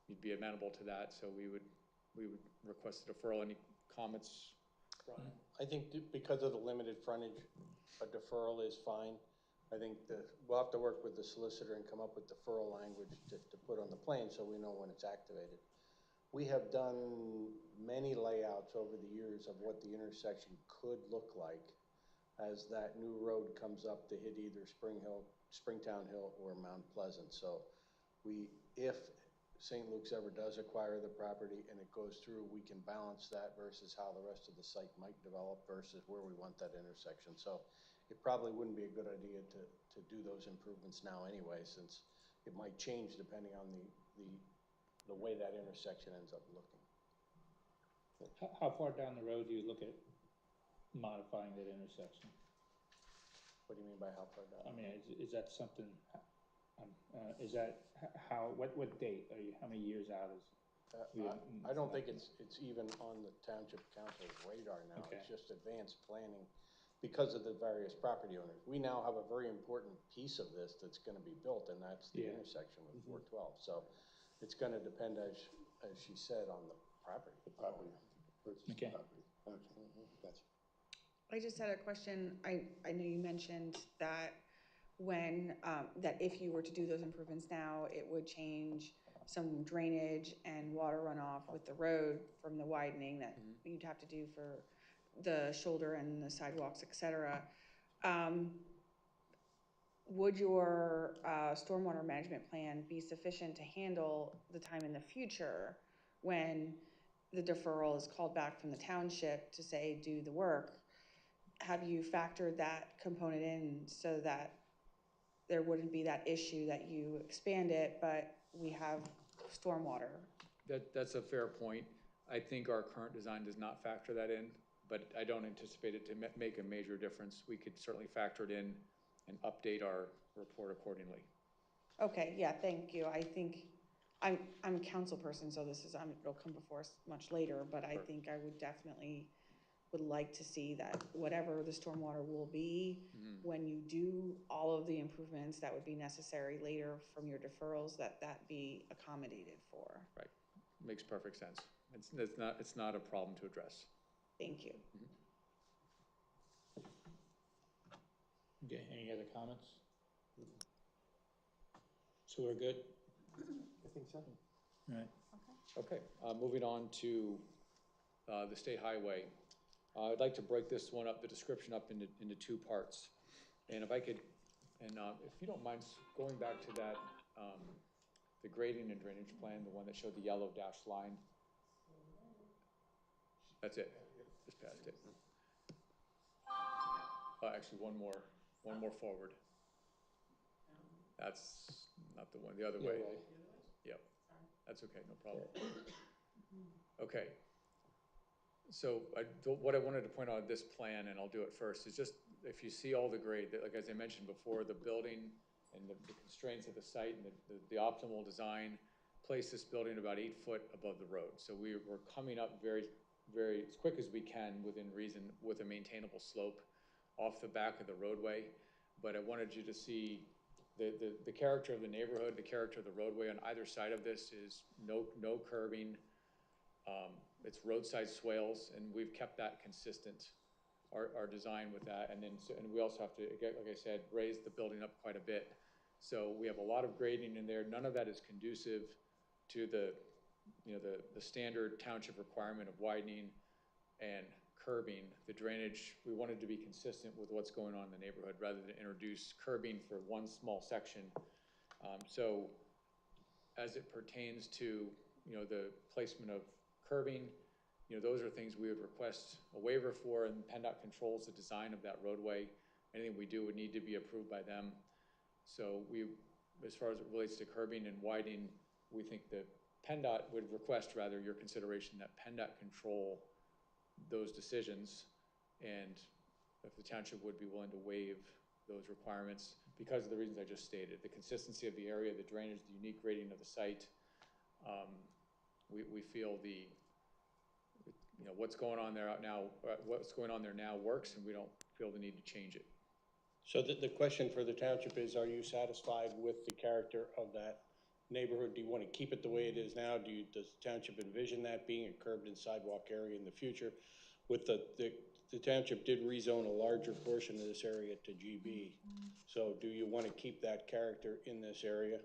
you'd be amenable to that, so we would request a deferral. Any comments, Brian? I think because of the limited frontage, a deferral is fine. I think we'll have to work with the solicitor and come up with deferral language to put on the plan so we know when it's activated. We have done many layouts over the years of what the intersection could look like as that new road comes up to hit either Springtown Hill or Mount Pleasant. So if St. Luke's ever does acquire the property and it goes through, we can balance that versus how the rest of the site might develop versus where we want that intersection. So it probably wouldn't be a good idea to do those improvements now anyway, since it might change depending on the way that intersection ends up looking. How far down the road do you look at modifying that intersection? What do you mean by how far down? I mean, is that something, what date are you, how many years out is? I don't think it's even on the township council's radar now. Okay. It's just advanced planning because of the various property owners. We now have a very important piece of this that's gonna be built, and that's the intersection with 412. So it's gonna depend, as she said, on the property. The property, purchase Okay. property. Okay, gotcha. I just had a question. I know you mentioned that that if you were to do those improvements now, it would change some drainage and water runoff with the road from the widening that you'd have to do for the shoulder and the sidewalks, et cetera. Would your stormwater management plan be sufficient to handle the time in the future when the deferral is called back from the township to say, do the work? Have you factored that component in so that there wouldn't be that issue that you expand it, but we have stormwater? That's a fair point. I think our current design does not factor that in, but I don't anticipate it to make a major difference. We could certainly factor it in and update our report accordingly. Okay, yeah, thank you. I think I'm a council person, so this is, it'll come before us much later, but I think I would definitely would like to see that whatever the stormwater will be, when you do all of the improvements that would be necessary later from your deferrals, that be accommodated for. Right, makes perfect sense. It's not a problem to address. Thank you. Okay, any other comments? So we're good? I think so. All right. Okay, moving on to the state highway. I'd like to break this one up, the description up into two parts. And if I could, and if you don't mind going back to that, the grading and drainage plan, the one that showed the yellow dashed line. That's it, just past it. Actually, one more forward. That's not the one, the other way. Yep, that's okay, no problem. Okay. So what I wanted to point out on this plan, and I'll do it first, is just if you see all the grade, like as I mentioned before, the building and the constraints of the site and the optimal design place this building about 8 foot above the road. So we're coming up very as quick as we can within reason with a maintainable slope off the back of the roadway. But I wanted you to see the character of the neighborhood, the character of the roadway on either side of this is no curbing. It's roadside swales, and we've kept that consistent, our design with that. And we also have to, like I said, raise the building up quite a bit. So we have a lot of grading in there. None of that is conducive to the standard township requirement of widening and curbing. The drainage, we wanted to be consistent with what's going on in the neighborhood rather than introduce curbing for one small section. So as it pertains to, the placement of curbing, those are things we would request a waiver for, and PennDOT controls the design of that roadway. Anything we do would need to be approved by them. So as far as it relates to curbing and widening, we think that PennDOT would request rather your consideration that PennDOT control those decisions, and if the township would be willing to waive those requirements because of the reasons I just stated, the consistency of the area, the drainage, the unique grading of the site. We feel what's going on there now works, and we don't feel the need to change it. So the question for the township is, are you satisfied with the character of that neighborhood? Do you want to keep it the way it is now? Does the township envision that being a curbed and sidewalk area in the future? With the township did rezone a larger portion of this area to GB. So do you want to keep that character in this area?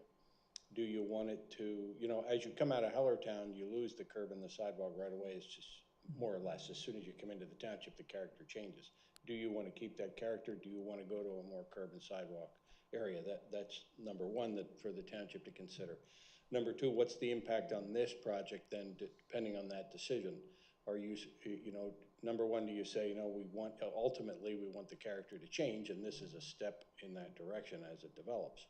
Do you want it to, as you come out of Hellertown, you lose the curb and the sidewalk right away. It's just more or less, as soon as you come into the township, the character changes. Do you want to keep that character? Do you want to go to a more curb and sidewalk area? That's number one for the township to consider. Number two, what's the impact on this project then, depending on that decision? Are you, number one, do you say, ultimately we want the character to change, and this is a step in that direction as it develops?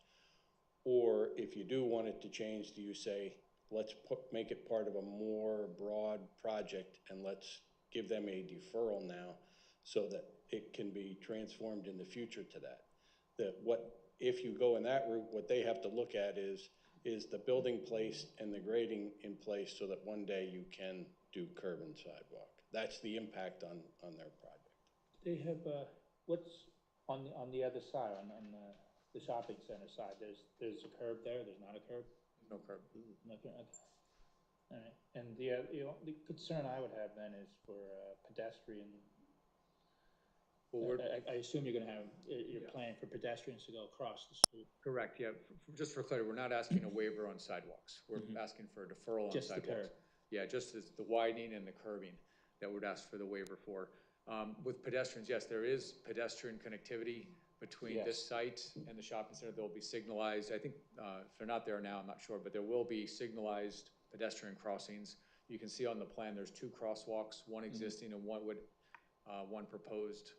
Or if you do want it to change, do you say, let's make it part of a more broad project, and let's give them a deferral now so that it can be transformed in the future to that? If you go in that route, what they have to look at is the building placed and the grading in place so that one day you can do curb and sidewalk. That's the impact on their project. They have, what's on the other side, on the shopping center side, there's a curb there, there's not a curb? No curb. No curb, okay. All right, and the concern I would have then is for pedestrian Well, I assume you're gonna have, you're planning for pedestrians to go across the street. correct, yeah. Just for clarity, we're not asking a waiver on sidewalks. We're asking for a deferral on Just the sidewalks. curb. Yeah, just as the widening and the curbing that we'd ask for the waiver for. With pedestrians, yes, there is pedestrian connectivity between this site and the shopping center. They'll be signalized. I think, if they're not there now, I'm not sure, but there will be signalized pedestrian crossings. You can see on the plan, there's 2 crosswalks, one existing and one proposed.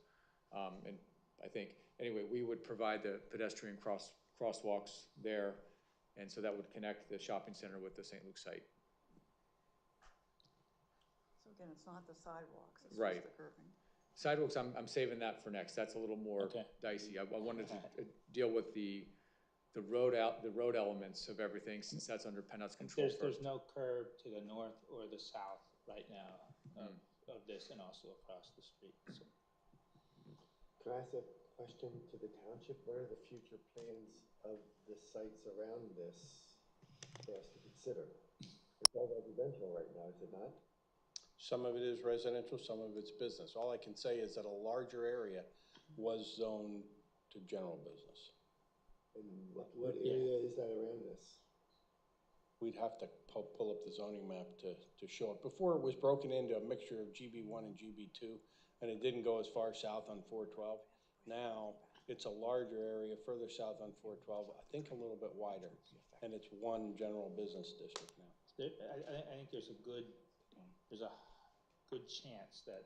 And I think, anyway, we would provide the pedestrian crosswalks there, and so that would connect the shopping center with the St. Luke site. So again, it's not the sidewalks, it's Right. just the curbing. Sidewalks, I'm saving that for next. That's a little more Okay. dicey. I wanted to deal with the road elements of everything, since that's under PennDOT's control There's first. no curb to the north or the south right now of this, and also across the street, so. Can I ask a question to the township? What are the future plans of the sites around this for us to consider? It's all residential right now, is it not? Some of it is residential, some of it's business. All I can say is that a larger area was zoned to general business. And what area is that around this? We'd have to pull up the zoning map to show it. Before, it was broken into a mixture of GB1 and GB2, and it didn't go as far south on 412. Now, it's a larger area further south on 412, I think a little bit wider, and it's one general business district now. I think there's a good chance that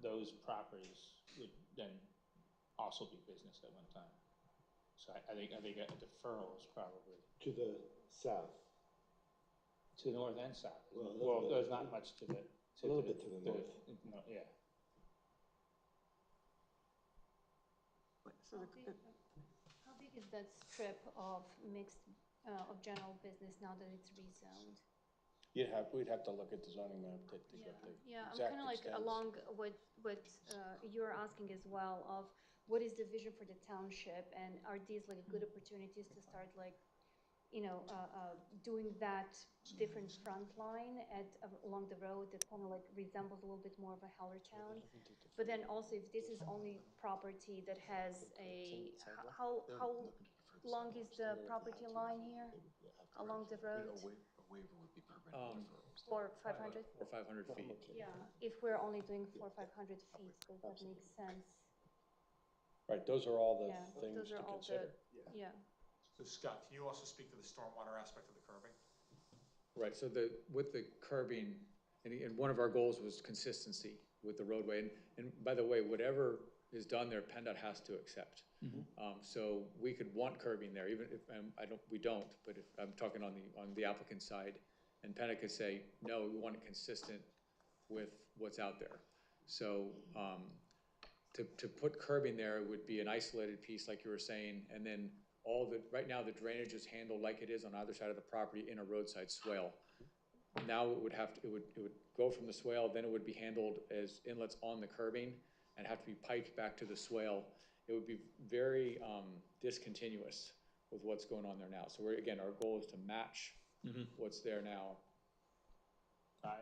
those properties would then also be business at one time. So I think a deferral is probably. To the south? To the north and south. Well, There's not much to the. A little bit to the north. No, yeah. So How big is that strip of mixed, of general business now that it's rezoned? We'd have to look at the zoning map to get the Yeah, I'm exact kind of like extents. along what you're asking as well of what is the vision for the township, and are these like good opportunities to start like, doing that different front line along the road that kind of like resembles a little bit more of a Hellertown? But then also, if this is only property that has how long is the property line here along the road? For 500? Or 500 feet. Yeah, if we're only doing 400 or 500 feet, does that make sense? Right, those are all the Yeah, things those to are all consider. Yeah. So Scott, can you also speak to the stormwater aspect of the curbing? Right, so with the curbing, and one of our goals was consistency with the roadway. And by the way, whatever is done there, PennDOT has to accept. So we could want curbing there, even if, we don't, but if I'm talking on the applicant side, and PennDOT could say, no, we want it consistent with what's out there. So, to put curbing there would be an isolated piece, like you were saying, and then right now the drainage is handled like it is on either side of the property in a roadside swale. Now it would go from the swale, then it would be handled as inlets on the curbing and have to be piped back to the swale. It would be very discontinuous with what's going on there now. So our goal is to match what's there now. I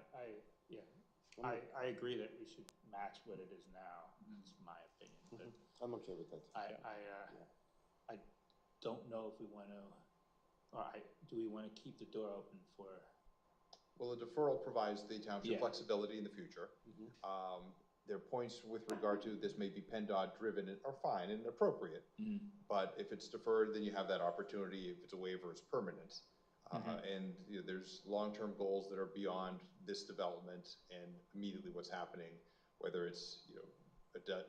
agree that we should match what it is now. That's my opinion. But I'm okay with that. I don't know if we want to, do we want to keep the door open for? Well, the deferral provides the township flexibility in the future. There are points with regard to this may be PennDOT driven are fine and appropriate. But if it's deferred, then you have that opportunity. If it's a waiver, it's permanent. And there's long-term goals that are beyond this development and immediately what's happening, whether it's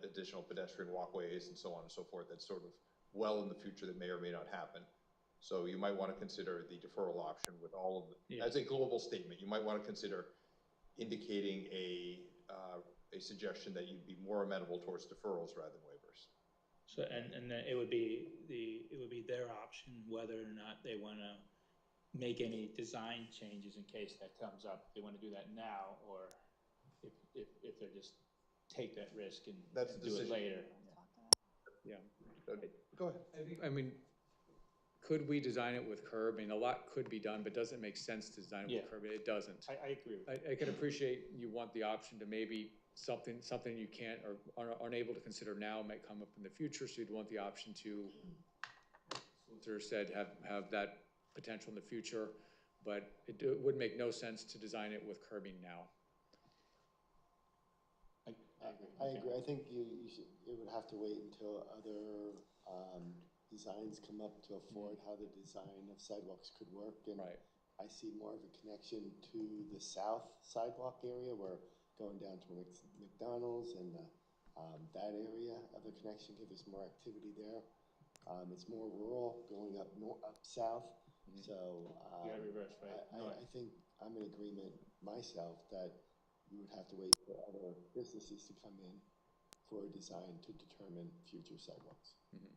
additional pedestrian walkways and so on and so forth. That's sort of well in the future that may or may not happen. So you might want to consider the deferral option with all of the, as a global statement. You might want to consider indicating a suggestion that you'd be more amenable towards deferrals rather than waivers. So and then it would be their option whether or not they want to make any design changes in case that comes up. If they want to do that now, or if they just take that risk and do it later. Yeah. Go ahead. I mean, could we design it with curb? I mean, a lot could be done, but does it make sense to design it with curb? It doesn't. I agree with that. I can appreciate you want the option to maybe something you can't or aren't able to consider now might come up in the future, so you'd want the option to, solicitor said, have that potential in the future, but it would make no sense to design it with curbing now. I agree. I think it would have to wait until other designs come up to afford how the design of sidewalks could work. And Right. I see more of a connection to the south sidewalk area where going down to McDonald's and that area of the connection because there's more activity there. It's more rural going up south. Mm-hmm. So You gotta reverse, right? I think I'm in agreement myself that you would have to wait for other businesses to come in for a design to determine future sidewalks. Mm-hmm.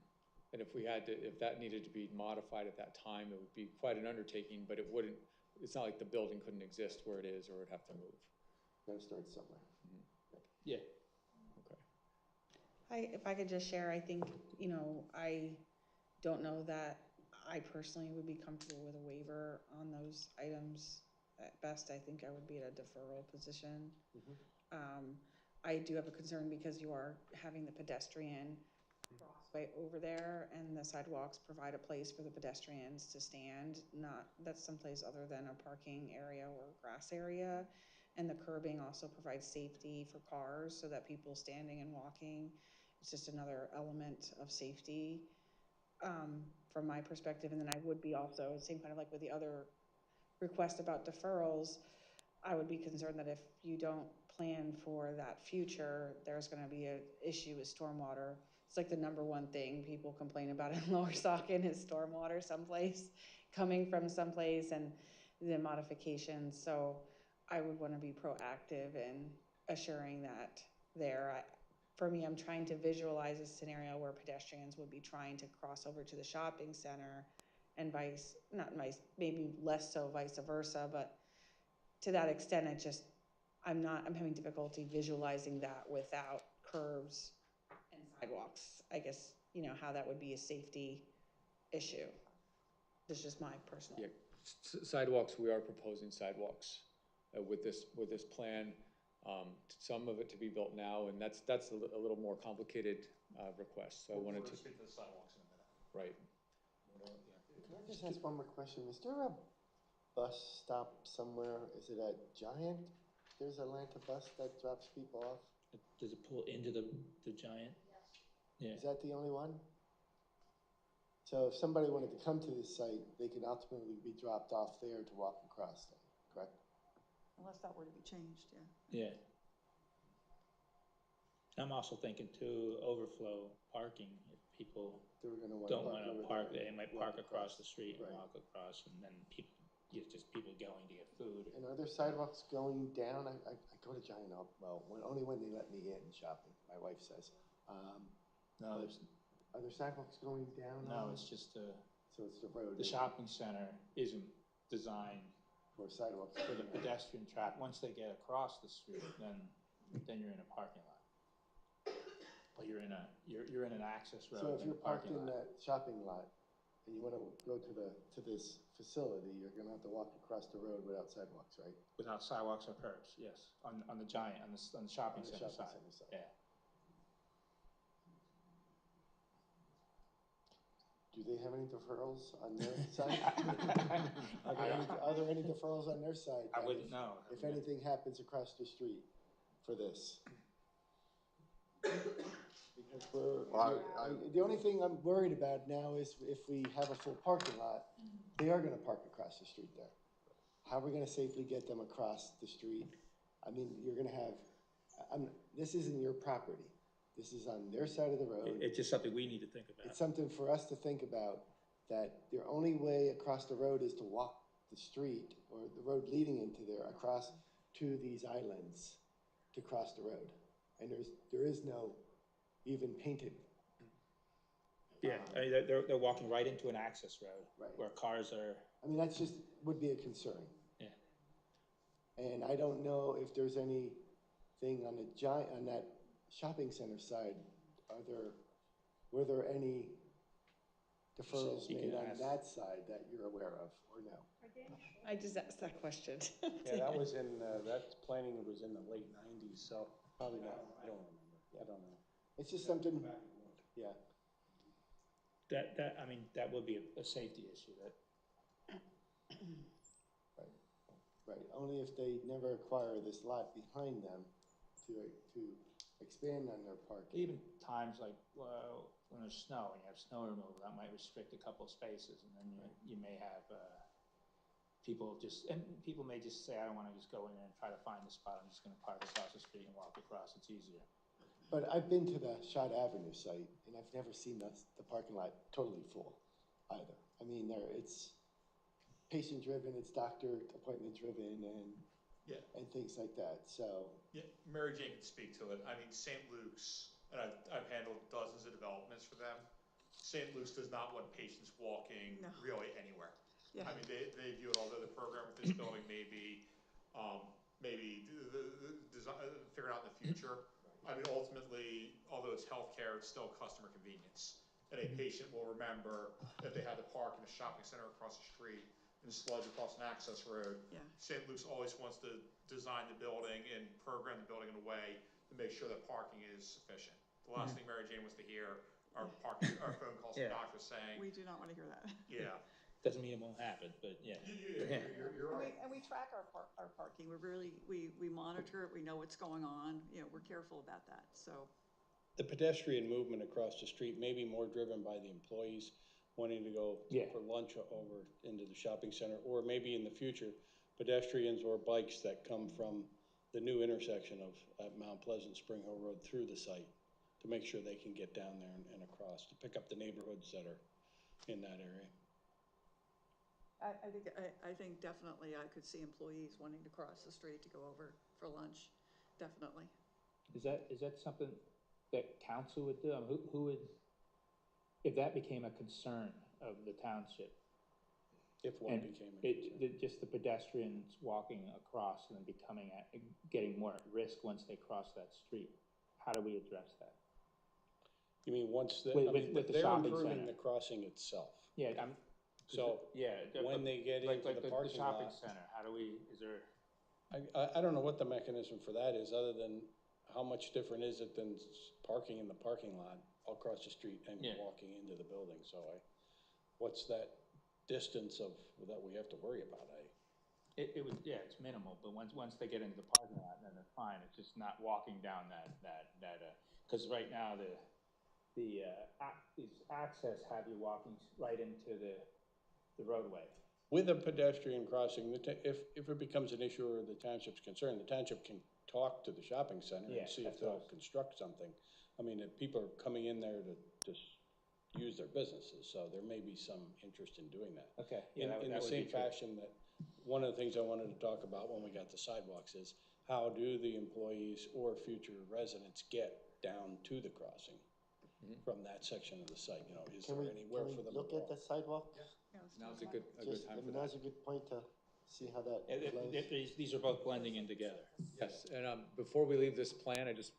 And if that needed to be modified at that time, it would be quite an undertaking, but it's not like the building couldn't exist where it is or would have to move. Gotta start somewhere. Yeah. Okay. If I could just share, I think, I don't know that I personally would be comfortable with a waiver on those items. At best, I think I would be at a deferral position. Mm-hmm. I do have a concern because you are having the pedestrian crossway over there and the sidewalks provide a place for the pedestrians to stand, that's someplace other than a parking area or grass area. And the curbing also provides safety for cars so that people standing and walking, it's just another element of safety from my perspective. And then I would be also, same kind of like with the other request about deferrals, I would be concerned that if you don't plan for that future, there's going to be an issue with stormwater. It's like the number one thing people complain about in Lower Saucon is stormwater someplace, coming from someplace and the modifications. So I would want to be proactive in assuring that there. For me, I'm trying to visualize a scenario where pedestrians would be trying to cross over to the shopping center and maybe less so vice versa, but to that extent, I'm having difficulty visualizing that without curbs and sidewalks. I guess, how that would be a safety issue. This is just my personal. Yeah, sidewalks, we are proposing sidewalks with this plan. Some of it to be built now, and that's a little more complicated request. So I wanted to speak to the sidewalks in a minute. Right. Can I just ask one more question? Is there a bus stop somewhere? Is it at Giant? There's a Atlanta bus that drops people off? Does it pull into the Giant? Yeah. Is that the only one? So if somebody wanted to come to this site, they could ultimately be dropped off there to walk across then, correct? Unless that were to be changed, yeah. Yeah. I'm also thinking too, overflow parking, if people don't want to park, they might park across the street and walk across, and then people going to get food. And are there sidewalks going down? I go to Giant, only when they let me in shopping, my wife says. No, are there sidewalks going down? No, it's just so it's the road. The shopping center isn't designed for sidewalks for the pedestrian traffic. Once they get across the street, then you're in a parking lot. But you're in an access road. So if you're parked in that shopping lot and you want to go to this facility, you're going to have to walk across the road without sidewalks, right? Without sidewalks or curbs, yes. On the Giant, on the shopping center side. Yeah. Do they have any deferrals on their side? Are there any deferrals on their side? I wouldn't know. If anything happens across the street for this? Because the only thing I'm worried about now is if we have a full parking lot, they are going to park across the street there. How are we going to safely get them across the street? I mean, you're going to have, this isn't your property. This is on their side of the road. It's just something we need to think about. It's something for us to think about, that their only way across the road is to walk the street or the road leading into there across to these islands to cross the road. And there is no even painted. Yeah, I mean, they're walking right into an access road where cars are. I mean, that's just would be a concern. Yeah. And I don't know if there's anything on that shopping center side. Were there any deferrals made on that side that you're aware of, or no? I just asked that question. Yeah, that planning was in the late 90s, so Probably not. I don't remember. I don't know. It's just something, yeah. I mean, that would be a safety issue, that, Right, only if they never acquire this lot behind them to expand on their parking. even times like, well, when there's snow and you have snow removal, that might restrict a couple of spaces, and then you may have, people may just say, I don't wanna just go in there and try to find the spot, I'm just gonna park across the street and walk across, it's easier. But I've been to the Shot Avenue site, and I've never seen the parking lot totally full either. I mean, it's patient-driven, it's doctor appointment-driven, Yeah. and things like that, so. Yeah, Mary Jane can speak to it. I mean, St. Luke's, and I've handled dozens of developments for them. St. Luke's does not want patients walking really anywhere. Yeah. I mean, they view it, although the program with this building may be, maybe figured out in the future. I mean, ultimately, although it's healthcare, it's still customer convenience. And a patient will remember that they had to park in a shopping center across the street and sludge across an access road. Yeah. St. Luke's always wants to design the building and program the building in a way to make sure that parking is sufficient. The last thing Mary Jane wants to hear are phone calls from Yeah. doctors saying, We do not want to hear that. yeah. Doesn't mean it won't happen, but yeah. You're right. And we track our parking, we monitor it, we know what's going on, we're careful about that, so. The pedestrian movement across the street may be more driven by the employees wanting to go Yeah. for lunch over into the shopping center, or maybe in the future, pedestrians or bikes that come from the new intersection of Mount Pleasant, Spring Hill Road through the site to make sure they can get down there and across, to pick up the neighborhoods that are in that area. I think definitely I could see employees wanting to cross the street to go over for lunch, definitely. Is that something that council would do? I mean, who would, if that became a concern of the township? If one And became a concern. just the pedestrians walking across and then getting more at risk once they cross that street, how do we address that? You mean once With the they're shopping improving center. the crossing itself. Yeah, So yeah. when they get like into the parking shopping lot, center, how do we, is there? I don't know what the mechanism for that is, other than how much different is it than parking in the parking lot across the street and walking into the building, so what's that distance that we have to worry about? It would, yeah, it's minimal, but once they get into the parking lot, then they're fine, it's just not walking down cause right now these access have you walking right into the roadway. With a pedestrian crossing, if it becomes an issue or the township's concerned, the township can talk to the shopping center and see if they'll construct something. I mean, if people are coming in there to just use their businesses, so there may be some interest in doing that. Okay. In the same fashion that, one of the things I wanted to talk about when we got the sidewalks is, how do the employees or future residents get down to the crossing from that section of the site? Is there anywhere for them to walk? Look at the sidewalk? Now's a good time for that. Now's a good point to see how that flows. These are both blending in together. Yes, and before we leave this plan, I just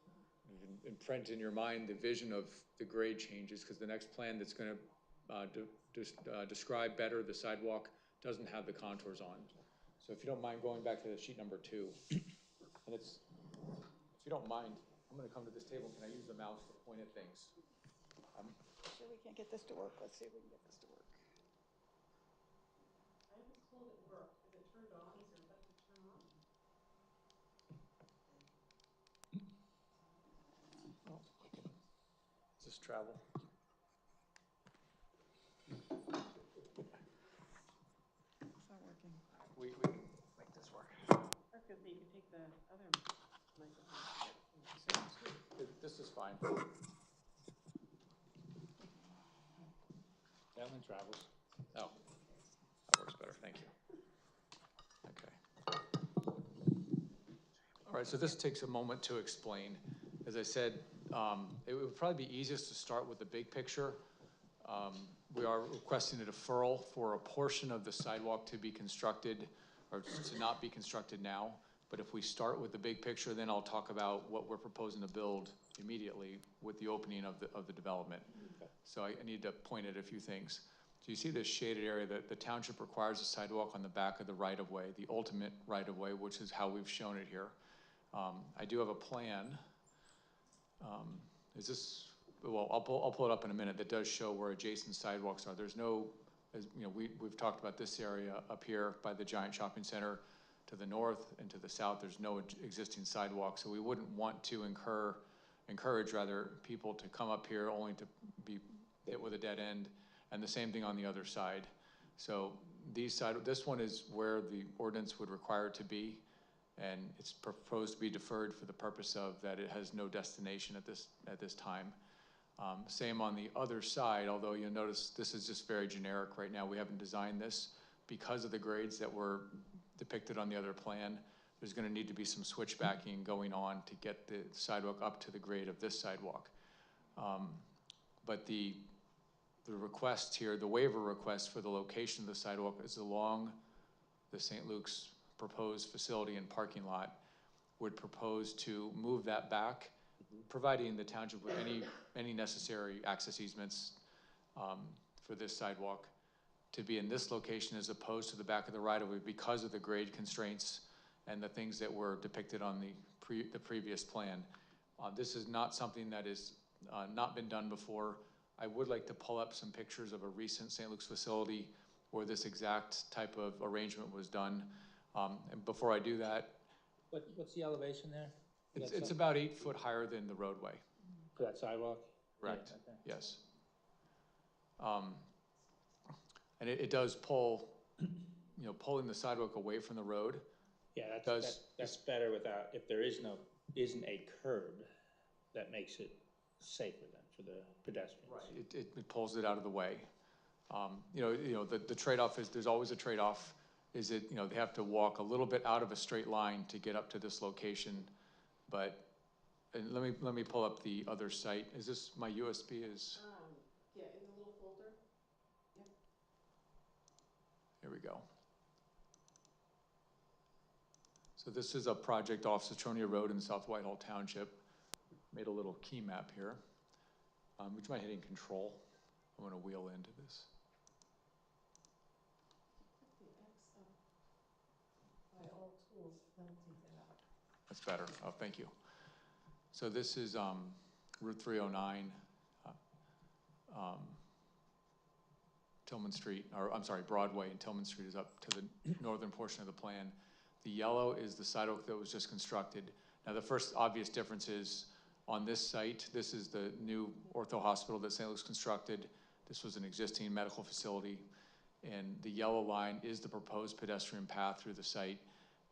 imprint in your mind the vision of the grade changes, because the next plan that's going to describe better the sidewalk doesn't have the contours on. So if you don't mind going back to sheet number 2, and if you don't mind, I'm going to come to this table. Can I use the mouse to point at things? Sure we can't get this to work, let's see if we can get this to work. I was told it worked. Is it turned on? Is there a button to turn on? Does this travel? It's not working. We can make this work. Or could maybe take the other microphone. This is fine. That one travels. Oh, that works better, thank you. Okay. All right, so this takes a moment to explain. As I said, it would probably be easiest to start with the big picture. We are requesting a deferral for a portion of the sidewalk to be constructed, or to not be constructed now. But if we start with the big picture, then I'll talk about what we're proposing to build immediately with the opening of the development. Okay. So I need to point at a few things. So you see this shaded area that the township requires a sidewalk on the back of the right-of-way, the ultimate right-of-way, which is how we've shown it here. I do have a plan Is this, well, I'll pull it up in a minute. That does show where adjacent sidewalks are. There's no, as, you know, we've talked about this area up here by the giant shopping center to the north and to the south. There's no existing sidewalk, so we wouldn't want to encourage rather people to come up here only to be hit with a dead end, and the same thing on the other side. So this one is where the ordinance would require it to be, and it's proposed to be deferred for the purpose of that it has no destination at this time. Same on the other side, although you'll notice this is just very generic right now. We haven't designed this because of the grades that were depicted on the other plan. There's going to need to be some switchbacking going on to get the sidewalk up to the grade of this sidewalk. But the request here, the waiver request for the location of the sidewalk is along the St. Luke's proposed facility and parking lot, would propose to move that back, providing the township with any necessary access easements for this sidewalk to be in this location as opposed to the back of the right-of-way because of the grade constraints and the things that were depicted on the previous plan. This is not something that is not been done before. I would like to pull up some pictures of a recent St. Luke's facility where this exact type of arrangement was done. And before I do that, What's the elevation there? it's about 8 foot higher than the roadway. For that sidewalk? Correct. Yeah, okay. Yes. And it does pull, you know, pulling the sidewalk away from the road. Yeah, Does- that's better without, if there isn't a curb, that makes it safer then for the pedestrians. Right. It pulls it out of the way. You know, the trade-off is, there's always a trade-off, is it, you know, they have to walk a little bit out of a straight line to get up to this location. But, and let me pull up the other site. Is this, my USB is? Yeah, in the little folder. Yep. Here we go. So this is a project off Citronia Road in South Whitehall Township. Made a little key map here. Would you mind hitting control? I want to wheel into this. The X up by all tools, then take that out. That's better. Oh, thank you. So this is Route 309, Tillman Street, or I'm sorry, Broadway and Tillman Street is up to the northern portion of the plan. The yellow is the sidewalk that was just constructed. Now the first obvious difference is on this site, this is the new ortho hospital that St. Luke's constructed. This was an existing medical facility. And the yellow line is the proposed pedestrian path through the site.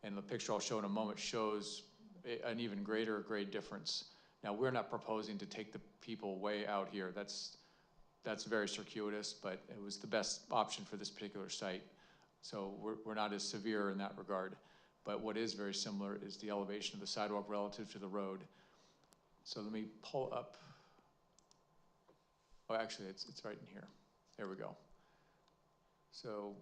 And the picture I'll show in a moment shows an even greater grade difference. Now, we're not proposing to take the people way out here. That's very circuitous, but it was the best option for this particular site. So we're not as severe in that regard. But what is very similar is the elevation of the sidewalk relative to the road. So let me pull up. Oh, actually, it's right in here. There we go. So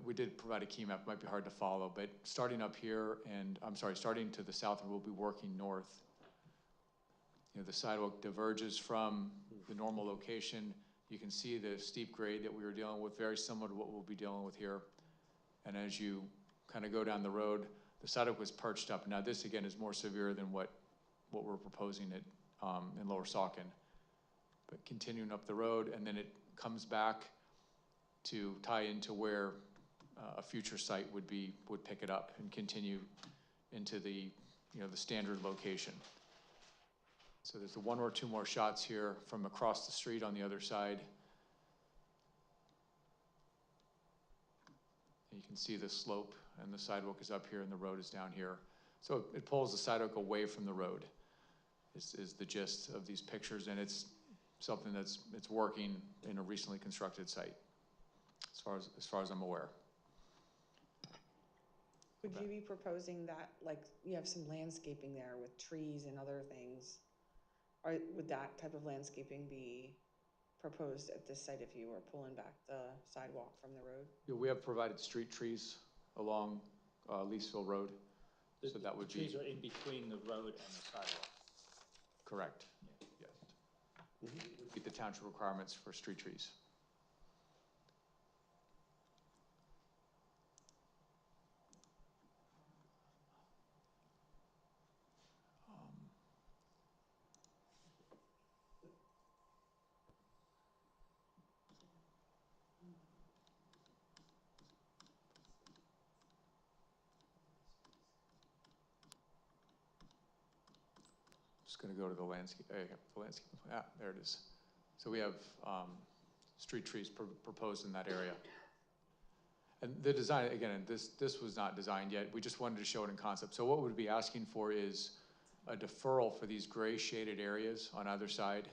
we did provide a key map. It might be hard to follow, but starting up here and, I'm sorry, starting to the south, and we'll be working north. You know, the sidewalk diverges from the normal location. You can see the steep grade that we were dealing with, very similar to what we'll be dealing with here. And as you kind of go down the road, the sidewalk was perched up. Now this again is more severe than what we're proposing in Lower Saucon. But continuing up the road, and then it comes back to tie into where a future site would pick it up and continue into the, you know, the standard location. So there's the one or two more shots here from across the street on the other side. And you can see the slope, and the sidewalk is up here and the road is down here. So it pulls the sidewalk away from the road is the gist of these pictures, and it's something it's working in a recently constructed site, as far as I'm aware. Would you be proposing that, like, you have some landscaping there with trees and other things? Or would that type of landscaping be proposed at this site if you were pulling back the sidewalk from the road? Yeah, we have provided street trees along Leesville Road, so that would be. Trees are in between the road and the sidewalk. Correct, yes. Meet the township requirements for street trees. gonna go to the landscape, there it is. So we have, street trees proposed in that area. And the design, again, and this was not designed yet, we just wanted to show it in concept. So what we'd be asking for is a deferral for these gray shaded areas on either side,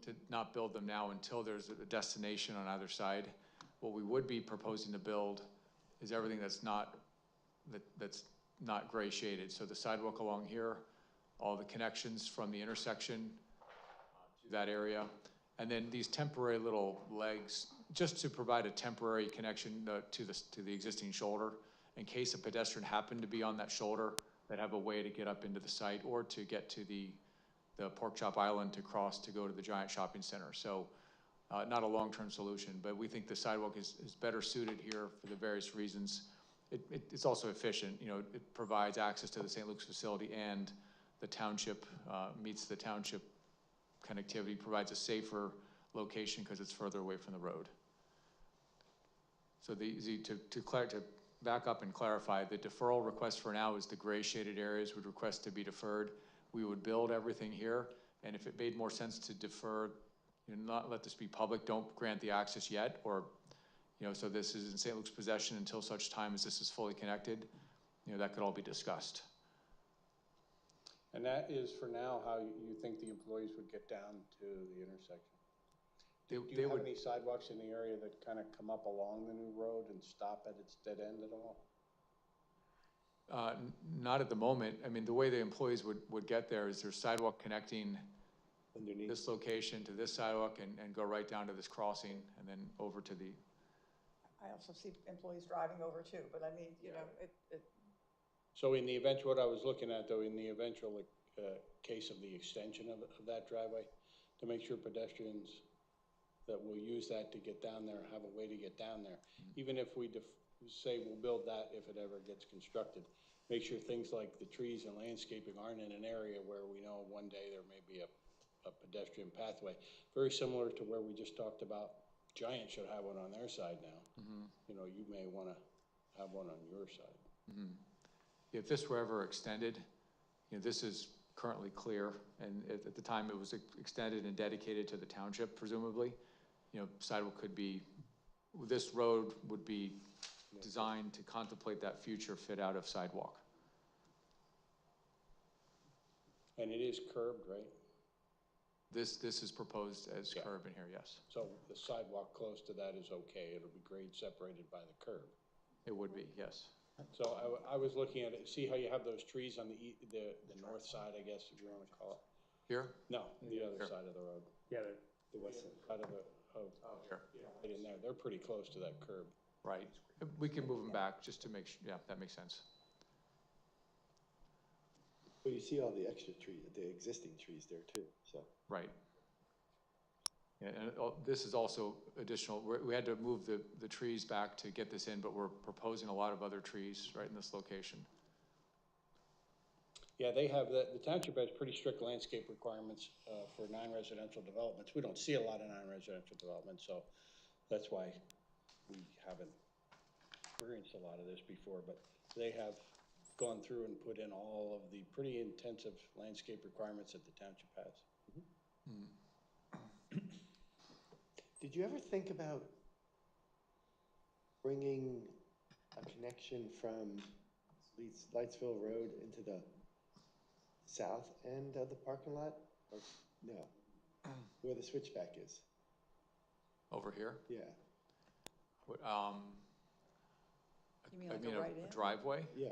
to not build them now until there's a destination on either side. What we would be proposing to build is everything that's not gray shaded. So the sidewalk along here, all the connections from the intersection to that area, and then these temporary little legs, just to provide a temporary connection to the existing shoulder, in case a pedestrian happened to be on that shoulder, that have a way to get up into the site or to get to the pork chop island to cross to go to the giant shopping center. So not a long-term solution, but we think the sidewalk is better suited here for the various reasons. It's also efficient, you know, it provides access to the St. Luke's facility, and the township meets the township connectivity, provides a safer location because it's further away from the road. So to back up and clarify, the deferral request for now is the gray shaded areas would request to be deferred. We would build everything here, and if it made more sense to defer, you know, not let this be public, don't grant the access yet, or, you know, so this is in St. Luke's possession until such time as this is fully connected, you know, that could all be discussed. And that is, for now, how you think the employees would get down to the intersection? Do you have any sidewalks in the area that kind of come up along the new road and stop at its dead end at all? Not at the moment. I mean, the way the employees would get there is there's sidewalk connecting underneath this location to this sidewalk and go right down to this crossing and then over to the. I also see employees driving over too, but I mean, you know, So in the event, what I was looking at though, in the eventual case of the extension of that driveway, to make sure pedestrians that will use that to get down there have a way to get down there, even if we say we'll build that if it ever gets constructed, make sure things like the trees and landscaping aren't in an area where we know one day there may be a pedestrian pathway. Very similar to where we just talked about Giant should have one on their side now. You know, you may want to have one on your side. If this were ever extended, you know, this is currently clear, and at the time it was extended and dedicated to the township, presumably, you know, sidewalk could be, this road would be designed to contemplate that future fit out of sidewalk. And it is curbed, right? This is proposed as curb in here, yes. So the sidewalk close to that is okay. It'll be grade separated by the curb. It would be, yes. So I was looking at it, see how you have those trees on the north side, I guess, if you want to call it? Here? No, the other side of the road. Yeah, the west side. Side of Here. right in there. They're pretty close to that curb. Right. We can move them back just to make sure, yeah, that makes sense. But you see all the extra trees, the existing trees there too, so. Right. Yeah, and this is also additional, we had to move the trees back to get this in, but we're proposing a lot of other trees right in this location. Yeah, they have, the township has pretty strict landscape requirements for non-residential developments. We don't see a lot of non-residential developments, so that's why we haven't experienced a lot of this before, but they have gone through and put in all of the pretty intensive landscape requirements that the township has. Did you ever think about bringing a connection from Leittsville Road into the south end of the parking lot? Or no, where the switchback is? Over here? Yeah. What, you mean like a right a driveway? Yeah.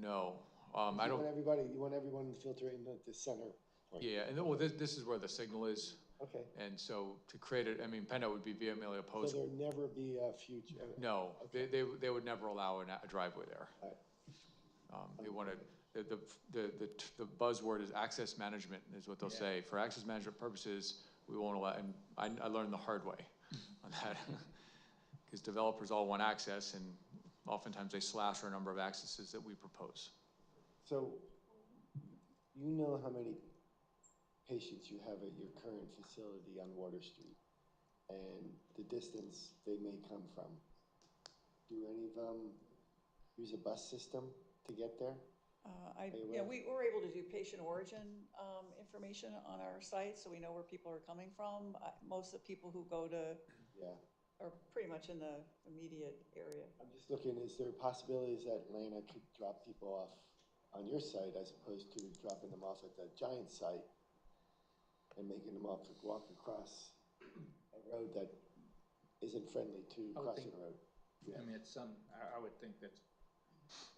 No. You want everyone to filter into the center point. Yeah, and well, this is where the signal is. Okay. And so to create it, I mean, PennDOT would be vehemently opposed. So there'll never be a future? No, Okay. they would never allow a driveway there. Right. They wanted, the buzzword is access management is what they'll say. For access management purposes, we won't allow, and I learned the hard way on that. Because developers all want access, and oftentimes they slash our number of accesses that we propose. So, you know how many patients you have at your current facility on Water Street and the distance they may come from. Do any of them use a bus system to get there? Yeah, we were able to do patient origin information on our site, so we know where people are coming from. Most of the people who go to Yeah. are pretty much in the immediate area. I'm just looking, is there possibilities that Lana could drop people off on your site as opposed to dropping them off at the Giant site and making them walk across a road that isn't friendly to crossing a road? I mean, it's I would think that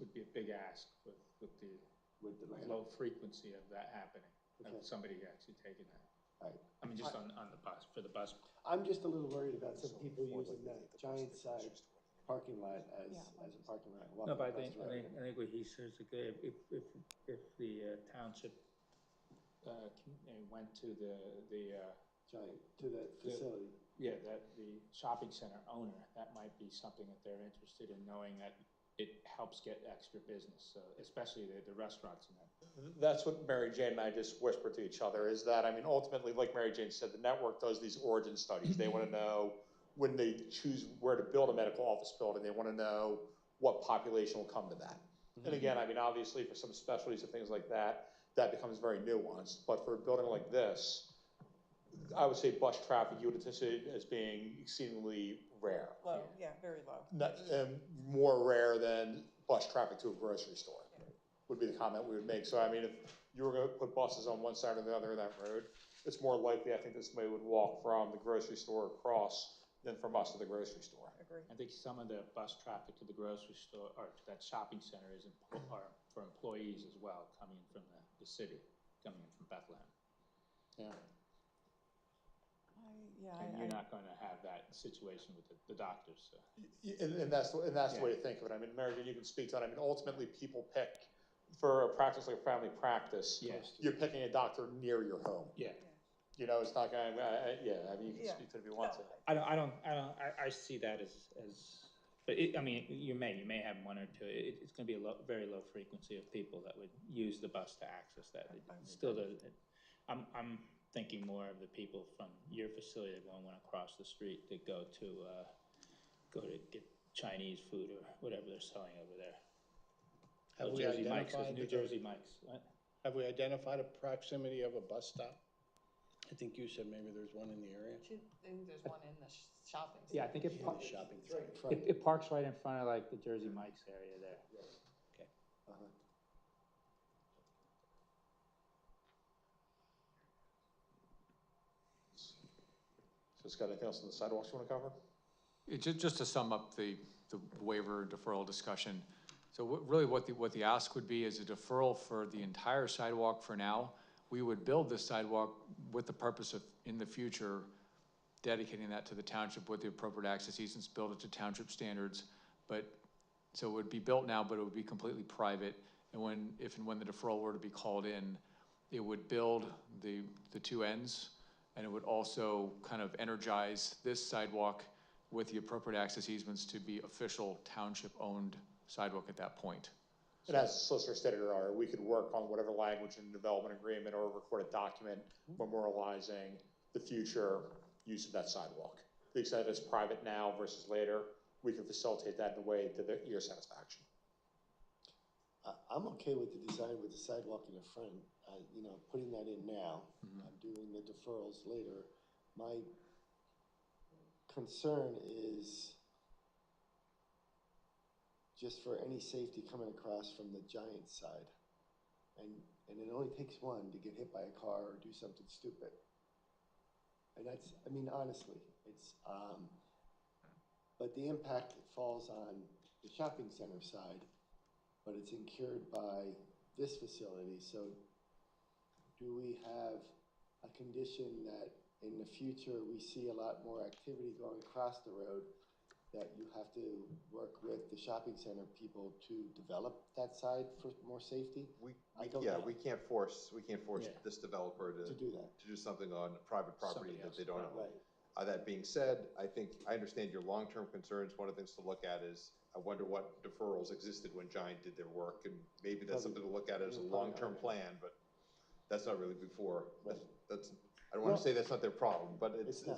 would be a big ask with the low frequency of that happening, of somebody actually taking that. Right. I mean, just on the bus, for the bus. I'm just a little worried about some people using that Giant side parking lot as a parking lot. No, but I think what he says is good. If the township went to the Giant, to that facility. that the shopping center owner, that might be something that they're interested in, knowing that it helps get extra business, especially the restaurants and that. That's what Mary Jane and I just whispered to each other, is that, I mean, ultimately, like Mary Jane said, the network does these origin studies. They want to know when they choose where to build a medical office building, they want to know what population will come to that. And again, I mean, obviously for some specialties and things like that, that becomes very nuanced. But for a building like this, I would say bus traffic, you would anticipate as being exceedingly rare. Low, yeah, very low. More rare than bus traffic to a grocery store, would be the comment we would make. So, I mean, if you were going to put buses on one side or the other of that road, it's more likely, I think, that somebody would walk from the grocery store across than from us to the grocery store. Agree. I think some of the bus traffic to the grocery store or to that shopping center are for employees as well, coming from the city, coming in from Bethlehem. Yeah. And you're not going to have that situation with the doctors. So. And that's the way to think of it. I mean, Mary Jane, you can speak to it. I mean, ultimately, people pick for a practice like a family practice. Yes. You're picking a doctor near your home. Yeah. You know, it's not going. I mean, you can speak to it if you want to. I see that as. But I mean, you may have one or two. It's going to be a very low frequency of people that would use the bus to access that. I'm thinking more of the people from your facility that won't want to cross the street to go to get Chinese food or whatever they're selling over there. Have we Jersey Mike's, identified New Jersey Mike's. What? Have we identified a proximity of a bus stop? I think you said maybe there's one in the area. I think there's one in the shopping center. Yeah, I think it parks right in front of like the Jersey Mike's area there. Okay. So, Scott, anything else on the sidewalks you want to cover? Just to sum up the waiver deferral discussion. So really what the ask would be is a deferral for the entire sidewalk for now. We would build this sidewalk with the purpose of, in the future, dedicating that to the township with the appropriate access easements, build it to township standards. So it would be built now, but it would be completely private. And if and when the deferral were to be called in, it would build the two ends, and it would also kind of energize this sidewalk with the appropriate access easements to be official township-owned sidewalk at that point. And as the solicitor stated earlier, we could work on whatever language in the development agreement or record a document memorializing the future use of that sidewalk. To the extent it's private now versus later, we can facilitate that in a way to your satisfaction. I'm okay with the design with the sidewalk in the front, you know, putting that in now, doing the deferrals later. My concern is just for any safety coming across from the Giant side. And it only takes one to get hit by a car or do something stupid. And that's, I mean, honestly, it's, but the impact falls on the shopping center side, but it's incurred by this facility. So do we have a condition that in the future we see a lot more activity going across the road, that you have to work with the shopping center people to develop that side for more safety? We can't force this developer to do that, to do something on private property that they don't own. right? That being said, I think I understand your long-term concerns. One of the things to look at is, I wonder what deferrals existed when Giant did their work, and maybe that's something to look at as a long-term plan, but that's not really before. That's I don't want to say that's not their problem, but it's not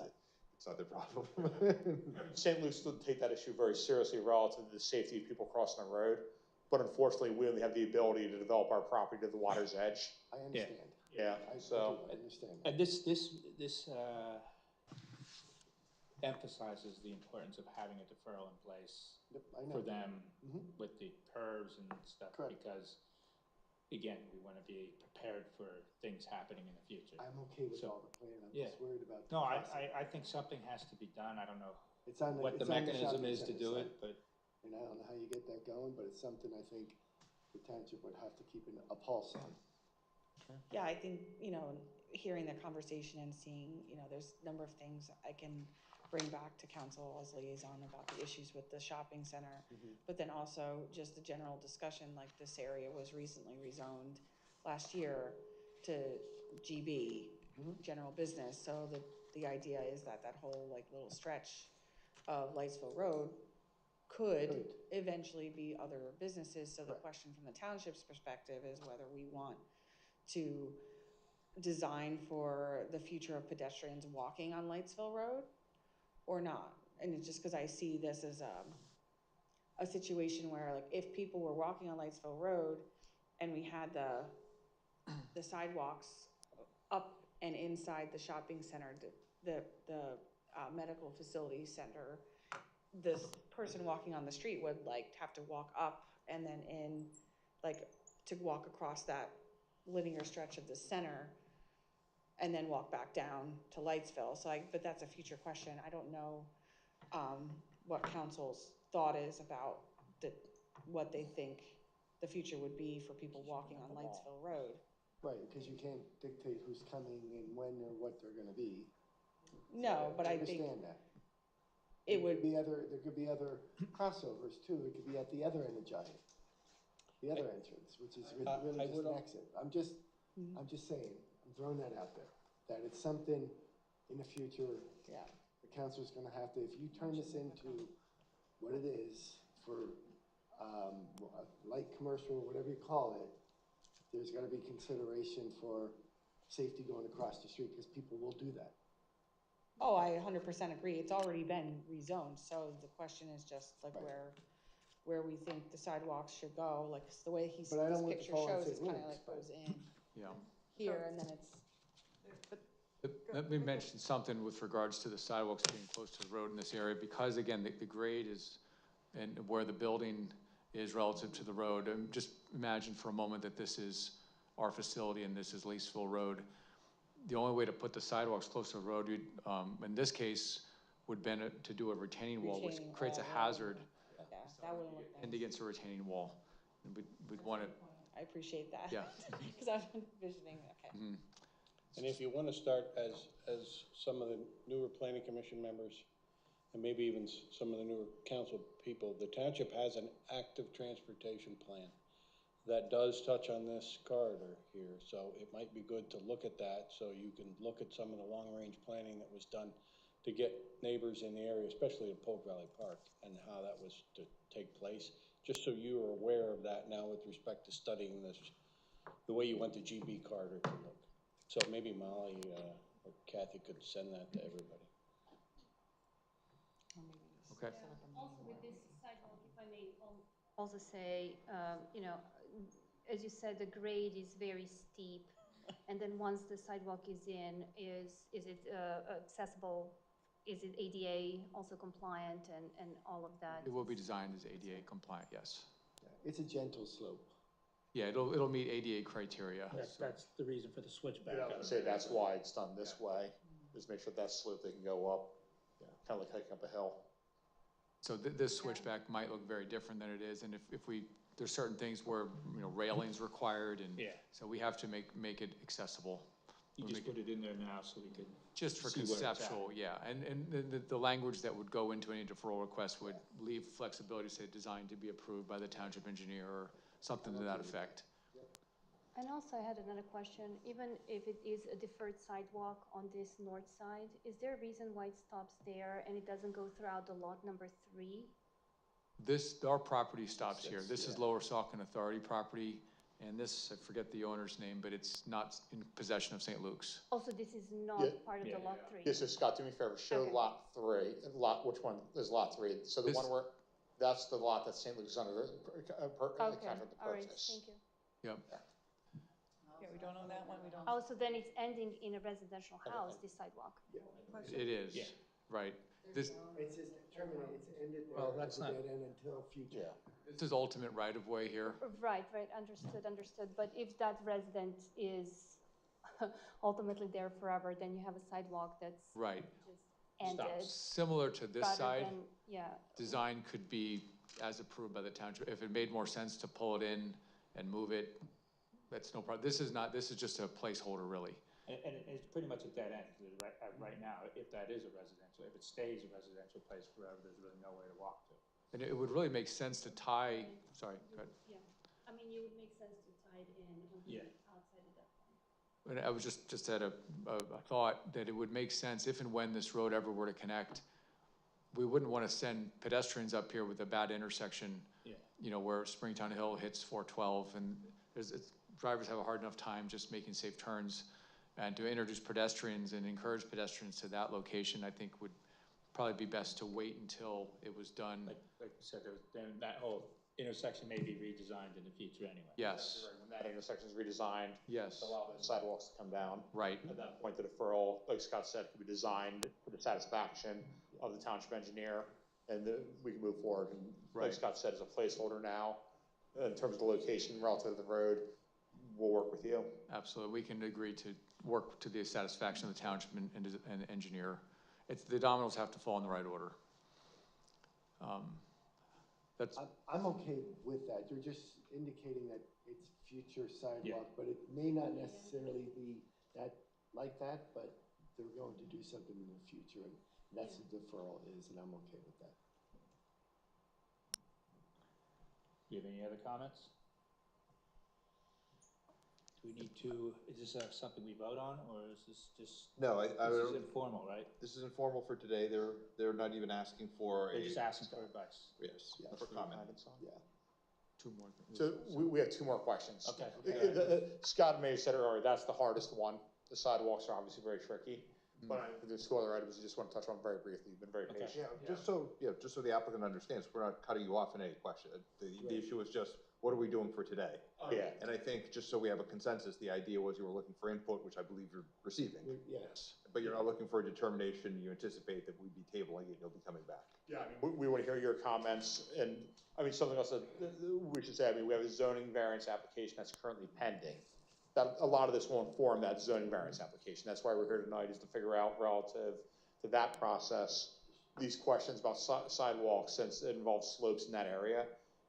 their problem. St. Luke's did take that issue very seriously relative to the safety of people crossing the road. but unfortunately, we only have the ability to develop our property to the water's edge. I understand. Yeah, so. I understand. And this emphasizes the importance of having a deferral in place Yep, I know. for them Mhm. with the curves and stuff, Correct. because, again, we want to be prepared for things happening in the future. I'm okay with So, all the plan, I'm yeah. just worried about the No, process. I think something has to be done. I don't know It's on what the it's on mechanism shopping is to center do side. it, but And I don't know how you get that going, but it's something I think the township would have to keep a pulse on. Yeah, I think, hearing the conversation and seeing, there's a number of things I can bring back to council as liaison about the issues with the shopping center. But then also just the general discussion, like this area was recently rezoned last year to GB, general business. So the idea is that whole like little stretch of Lightsville Road could eventually be other businesses. So the question from the township's perspective is whether we want to design for the future of pedestrians walking on Lightsville Road or not. And it's just because I see this as a situation where, like, if people were walking on Lightsville Road and we had the sidewalks up and inside the shopping center, the medical facility center, this person walking on the street would like have to walk up and then in, like, to walk across that linear stretch of the center and then walk back down to Lightsville. So but that's a future question. I don't know what council's thought is about what they think the future would be for people walking on Lightsville Road. Right, because you can't dictate who's coming and when or what they're gonna be. No, but I think understand that. it would There could be other crossovers too. It could be at the other end of Giant. The other entrance, which is really I just would an exit. I'm just saying, I'm throwing that out there, that it's something in the future. Yeah. The council's gonna have to, if you turn this into what it is for, light commercial, whatever you call it, there's gotta be consideration for safety going across the street, because people will do that. Oh, I 100% agree. It's already been rezoned, so the question is just like where we think the sidewalks should go. Like the way this picture shows, it's kind of like goes in here and then it's. Let me mention something with regards to the sidewalks being close to the road in this area, because again, the grade is, and where the building is relative to the road. And just imagine for a moment that this is our facility and this is Leesville Road. The only way to put the sidewalks close to the road, in this case, would be to do a retaining wall, which creates a hazard. Yeah, that wouldn't look nice. And against a retaining wall. And we'd want it. I appreciate that. Yeah. Because I was envisioning, okay. Mhm. And if you want to start as some of the newer planning commission members, and maybe even some of the newer council people, the township has an active transportation plan that does touch on this corridor here. So it might be good to look at that, so you can look at some of the long-range planning that was done to get neighbors in the area, especially at Polk Valley Park, and how that was to take place, just so you are aware of that now with respect to studying this, the way you want the GB corridor to look. So maybe Molly or Kathy could send that to everybody. Okay. Also with this sidewalk, if I may also say, as you said, the grade is very steep. And then once the sidewalk is in, is it accessible? Is it ADA also compliant and all of that? It will be designed as ADA compliant, yes. It's a gentle slope. Yeah, it'll meet ADA criteria. that's the reason for the switchback. I would say that's why it's done this way, is make sure that slope they can go up, kind of like hiking up a hill. So this switchback might look very different than it is, and if there's certain things where, railing's required, and so we have to make it accessible. You just put it in there now so we could Just for see where it's at. conceptual, yeah, and the language that would go into any deferral request would leave flexibility, say, designed to be approved by the township engineer, or something to that effect. And also I had another question, even if it is a deferred sidewalk on this north side, is there a reason why it stops there and it doesn't go throughout the lot number 3? Our property stops here. This is Lower Saucon Authority property, and this, I forget the owner's name, but it's not in possession of St. Luke's. Also, this is not part of the lot 3? Yes, so Scott, do me a favor, show Okay. lot 3, which one is lot 3? So the one where, that's the lot that St. Luke's is under the Okay, contract to all right, purchase. thank you. Yep. Yeah, we don't own that one, we don't. Oh, so then it's ending in a residential house, this sidewalk? It is, Yeah. right. This, It's just terminated, it's ended there. Well, that's as a not- dead end until future. this is ultimate right-of-way here. Right, understood. But if that resident is ultimately there forever, then you have a sidewalk that's Right. just ended. Similar to this rather side, than- Yeah, design could be as approved by the township. If it made more sense to pull it in and move it, that's no problem. This is just a placeholder, really. And it's pretty much a dead end, 'cause right now, if that is a residential, if it stays a residential place forever, there's really nowhere to walk to. And it would really make sense to tie, sorry, go ahead. yeah. I mean, it would make sense to tie it in on the Yeah. outside at that point. And I was just had a thought that it would make sense if and when this road ever were to connect, we wouldn't want to send pedestrians up here with a bad intersection, Yeah. you know, where Springtown Hill hits 412, and drivers have a hard enough time just making safe turns. And to introduce pedestrians and encourage pedestrians to that location, I think would probably be best to wait until it was done. Like you said, then that whole intersection may be redesigned in the future anyway. Yes, When that intersection is redesigned, yes, allow the sidewalks to come down. right, At that point, the deferral, like Scott said, could be designed for the satisfaction of the township engineer, and we can move forward. And like Right. Scott said, as a placeholder now, in terms of the location relative to the road, we'll work with you. absolutely. We can agree to work to the satisfaction of the township and engineer. The dominoes have to fall in the right order. That's, I'm okay with that, you're just indicating that it's future sidewalk, but it may not necessarily be that, like that, but they're going to do something in the future, and that's what deferral is, and I'm okay with that. Do you have any other comments? Do we need to, is this something we vote on, or is this just, No, this is informal, right? this is informal for today. They're not even asking for They're just asking for advice. Yes, Yeah. for comment. Yeah. two more things. So we have two more questions. Okay. Scott may have said it earlier, that's the hardest one. The sidewalks are obviously very tricky. But I think there's two other items I just want to touch on very briefly. You've been very Okay. patient. Just so the applicant understands, we're not cutting you off in any question. The issue is just, what are we doing for today? Yeah. And I think, just so we have a consensus, the idea was you were looking for input, which I believe you're receiving. Yes. But you're not looking for a determination, you anticipate that we'd be tabling it, you'll be coming back. Yeah, I mean, we want to hear your comments, and, I mean, something else that we should say, I mean, we have a zoning variance application that's currently pending. That, a lot of this will inform that zoning variance application, that's why we're here tonight, is to figure out relative to that process, these questions about sidewalks, since it involves slopes in that area,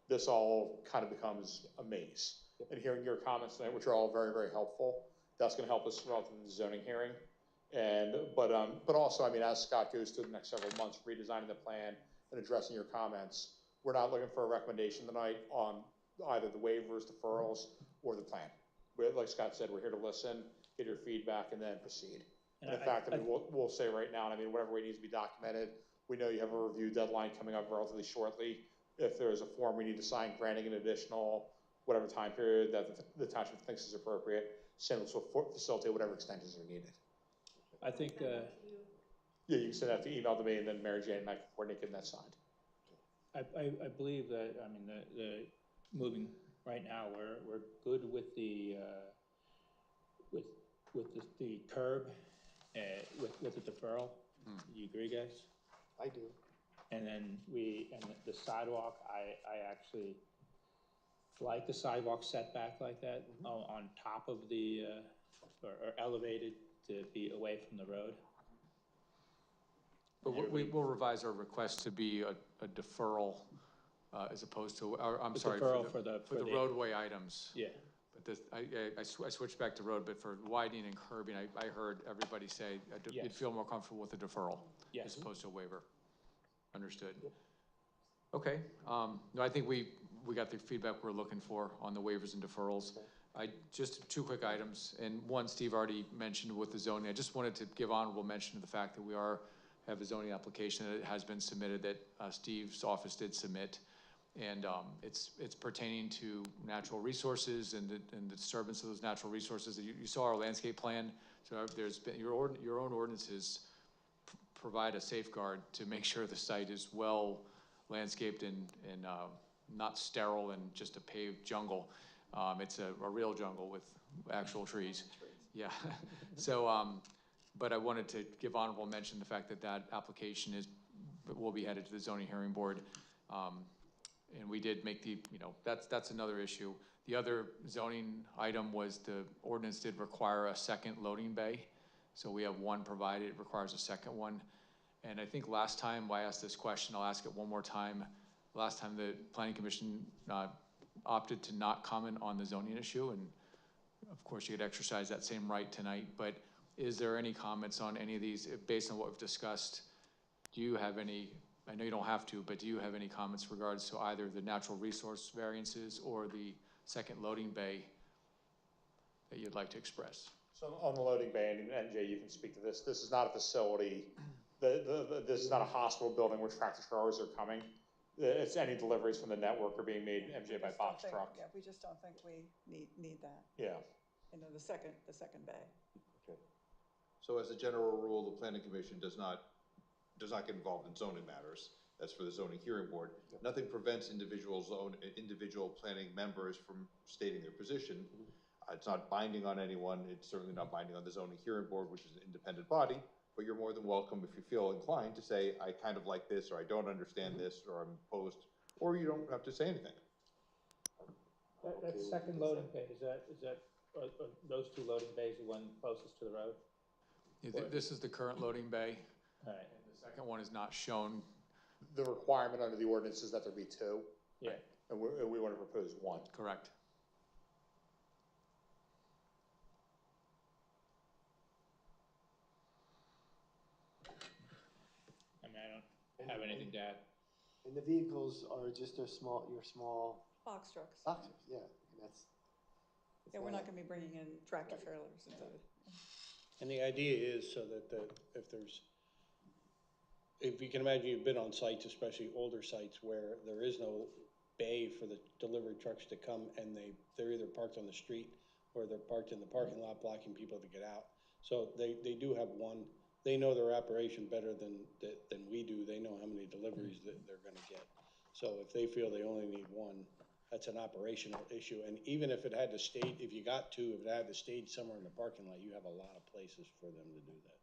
this all kind of becomes a maze. And hearing your comments tonight, which are all very, very helpful, that's gonna help us relative to the zoning hearing. But also, I mean, as Scott goes through the next several months, redesigning the plan and addressing your comments, we're not looking for a recommendation tonight on either the waivers, deferrals, or the plan. Like Scott said, we're here to listen, get your feedback, and then proceed. And in fact, I mean, we'll say right now, and I mean, whatever way needs to be documented, we know you have a review deadline coming up relatively shortly. If there is a form we need to sign granting an additional, whatever time period that the township thinks is appropriate, St. Louis will facilitate whatever extensions are needed. I think, Yeah, you can send that to email to me, and then Mary Jane and I can coordinate getting that signed. I believe that, I mean, the moving right now, we're good with the, with the curb, with the deferral. Do you agree, guys? I do. And then the sidewalk, I actually like the sidewalk setback like that, on top of the, or elevated to be away from the road. But we'll revise our request to be a deferral, as opposed to, or, I'm The sorry, deferral for the roadway items. Yeah, But this, I switched back to road, but for widening and curbing, I heard everybody say you'd Yes. feel more comfortable with a deferral Yes. as opposed to a waiver. Understood. Okay, no, I think we got the feedback we're looking for on the waivers and deferrals. Just two quick items, and one Steve already mentioned with the zoning. I just wanted to give honorable mention to the fact that we have a zoning application that has been submitted that Steve's office did submit. And it's pertaining to natural resources and the disturbance of those natural resources. You saw our landscape plan, so there's been, your own ordinances provide a safeguard to make sure the site is well landscaped and not sterile and just a paved jungle. It's a real jungle with actual trees. Yeah. So, but I wanted to give honorable mention the fact that that application will be headed to the zoning hearing board. And we did make the, that's another issue. The other zoning item was the ordinance did require a second loading bay. So we have one provided, it requires a second one. And I think last time I asked this question, I'll ask it one more time. Last time the Planning Commission opted to not comment on the zoning issue, and of course you could exercise that same right tonight, but is there any comments on any of these based on what we've discussed? Do you have any, I know you don't have to, but do you have any comments regards to either the natural resource variances or the second loading bay that you'd like to express? So on the loading bay, and MJ, you can speak to this. This is not a facility. This is not a hospital building where tractor trailers are coming. It's any deliveries from the network are being made, MJ, by box truck. Yeah, we just don't think we need that. Yeah. The second bay. Okay. So as a general rule, the Planning Commission does not get involved in zoning matters. That's for the zoning hearing board. Nothing prevents individual planning members from stating their position. It's not binding on anyone. It's certainly not binding on the zoning hearing board, which is an independent body, but you're more than welcome if you feel inclined to say, I kind of like this, or I don't understand this, or I'm opposed, or you don't have to say anything. That second loading bay, is that those two loading bays, the one closest to the road? Yeah, this is the current loading bay. All right. And the second one is not shown. The requirement under the ordinance is that there be two. Yeah. And we want to propose one. Correct. I mean, I don't have anything to add. And the vehicles are just your small Box trucks. boxes, yeah, and that's. Yeah, we're not gonna be bringing in tractor trailers into it. And the idea is so that if you can imagine, you've been on sites, especially older sites, where there is no bay for the delivery trucks to come, and they're either parked on the street or they're parked in the parking lot blocking people to get out. So they do have one. They know their operation better than we do. They know how many deliveries that they're gonna get. So if they feel they only need one, that's an operational issue. And even if it had to stage, if you got two, if it had to stage somewhere in the parking lot, you have a lot of places for them to do that.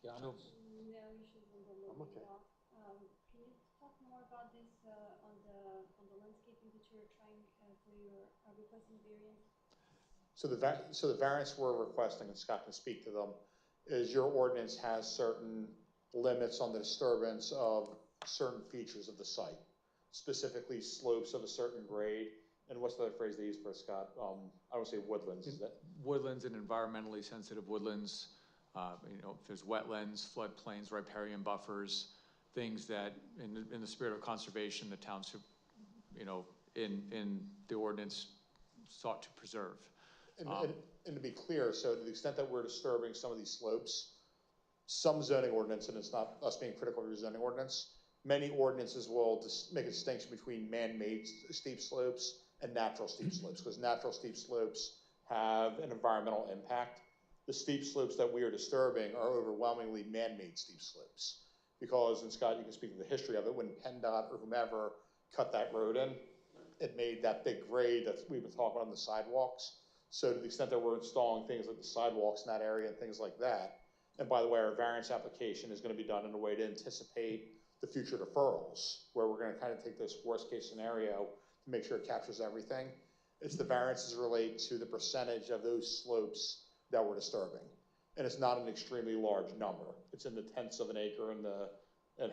Yeah, No issues on the loading okay. dock. Can you talk more about this on the landscaping that you're trying for your requesting variance? So the variance we're requesting, and Scott can speak to them, is your ordinance has certain limits on the disturbance of certain features of the site, specifically slopes of a certain grade. And what's the other phrase they use for it, Scott? I don't say woodlands, is that? Woodlands and environmentally sensitive woodlands. If there's wetlands, floodplains, riparian buffers, things that in the spirit of conservation, the township, in the ordinance sought to preserve. And to be clear, so to the extent that we're disturbing some of these slopes, some zoning ordinance, and it's not us being critical of your zoning ordinance, many ordinances will make a distinction between man-made steep slopes and natural steep slopes, because natural steep slopes have an environmental impact. The steep slopes that we are disturbing are overwhelmingly man-made steep slopes. Because, and Scott, you can speak to the history of it, when PennDOT or whomever cut that road in, it made that big grade that we've been talking about on the sidewalks. So to the extent that we're installing things like the sidewalks in that area and things like that, and by the way, our variance application is going to be done in a way to anticipate the future deferrals, where we're going to kind of take this worst case scenario to make sure it captures everything. It's the variances relate to the percentage of those slopes that we're disturbing. And it's not an extremely large number. It's in the tenths of an acre and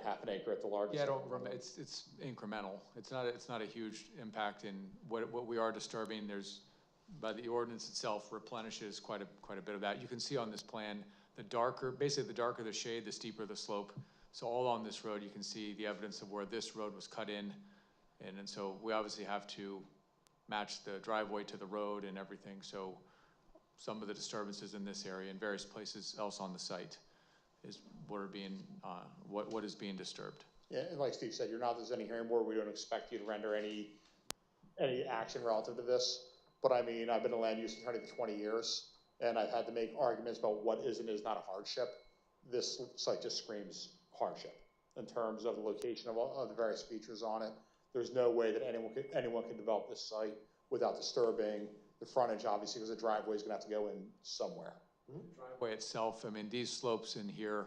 half an acre at the largest. Yeah, it's incremental. It's not a huge impact in what we are disturbing. There's, by the ordinance itself, replenishes quite a bit of that. You can see on this plan, basically the darker the shade, the steeper the slope. So all on this road, you can see the evidence of where this road was cut in. And so we obviously have to match the driveway to the road and everything. So some of the disturbances in this area and various places else on the site is what is being disturbed. Yeah, and like Steve said, you're not the zoning hearing board. We don't expect you to render any action relative to this. But I mean, I've been a land use attorney for 20 years, and I've had to make arguments about what is and is not a hardship. this site just screams hardship in terms of the location of all of the various features on it. There's no way that anyone could develop this site without disturbing the frontage, obviously, because the driveway is gonna have to go in somewhere. The driveway itself, I mean, these slopes in here,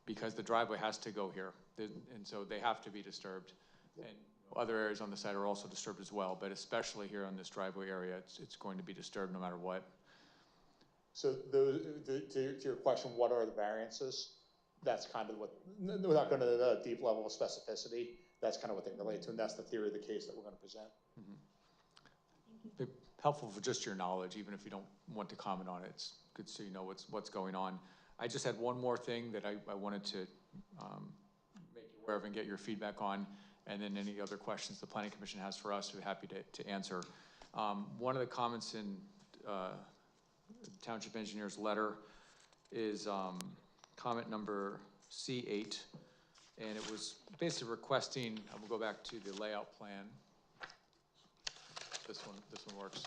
because the driveway has to go here, and so they have to be disturbed. And other areas on the site are also disturbed as well, but especially here on this driveway area, it's going to be disturbed no matter what. So those, to your question, what are the variances? That's kind of what, without going to the deep level of specificity, that's kind of what they relate to, and that's the theory of the case that we're gonna present. Be helpful for just your knowledge, even if you don't want to comment on it. It's good so you know what's going on. I just had one more thing that I wanted to make you aware of and get your feedback on, and then any other questions the Planning Commission has for us, we're happy to answer. One of the comments in Township Engineer's letter is comment number C8, and it was basically requesting, I will go back to the layout plan. This one works.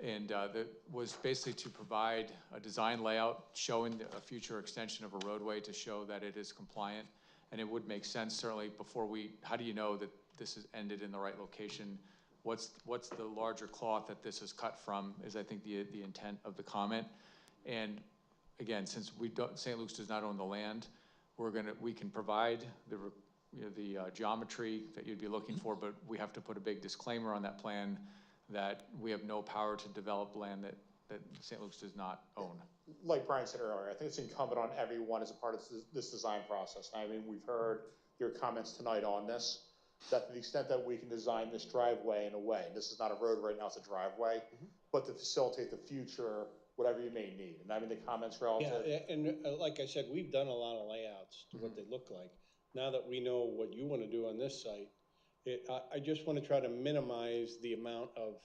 And that was basically to provide a design layout showing a future extension of a roadway to show that it is compliant. And it would make sense certainly before how do you know that this is ended in the right location? What's the larger cloth that this is cut from is I think the intent of the comment. And again, since St. Luke's does not own the land, we can provide the geometry that you'd be looking for, but we have to put a big disclaimer on that plan that we have no power to develop land that St. Luke's does not own. Like Brian said earlier, I think it's incumbent on everyone as a part of this design process. I mean, we've heard your comments tonight on this, that to the extent that we can design this driveway in a way, this is not a road right now, it's a driveway, but to facilitate the future, whatever you may need. And I mean, the comments relative. Yeah, and like I said, we've done a lot of layouts to what they look like. Now that we know what you want to do on this site, I just want to try to minimize the amount of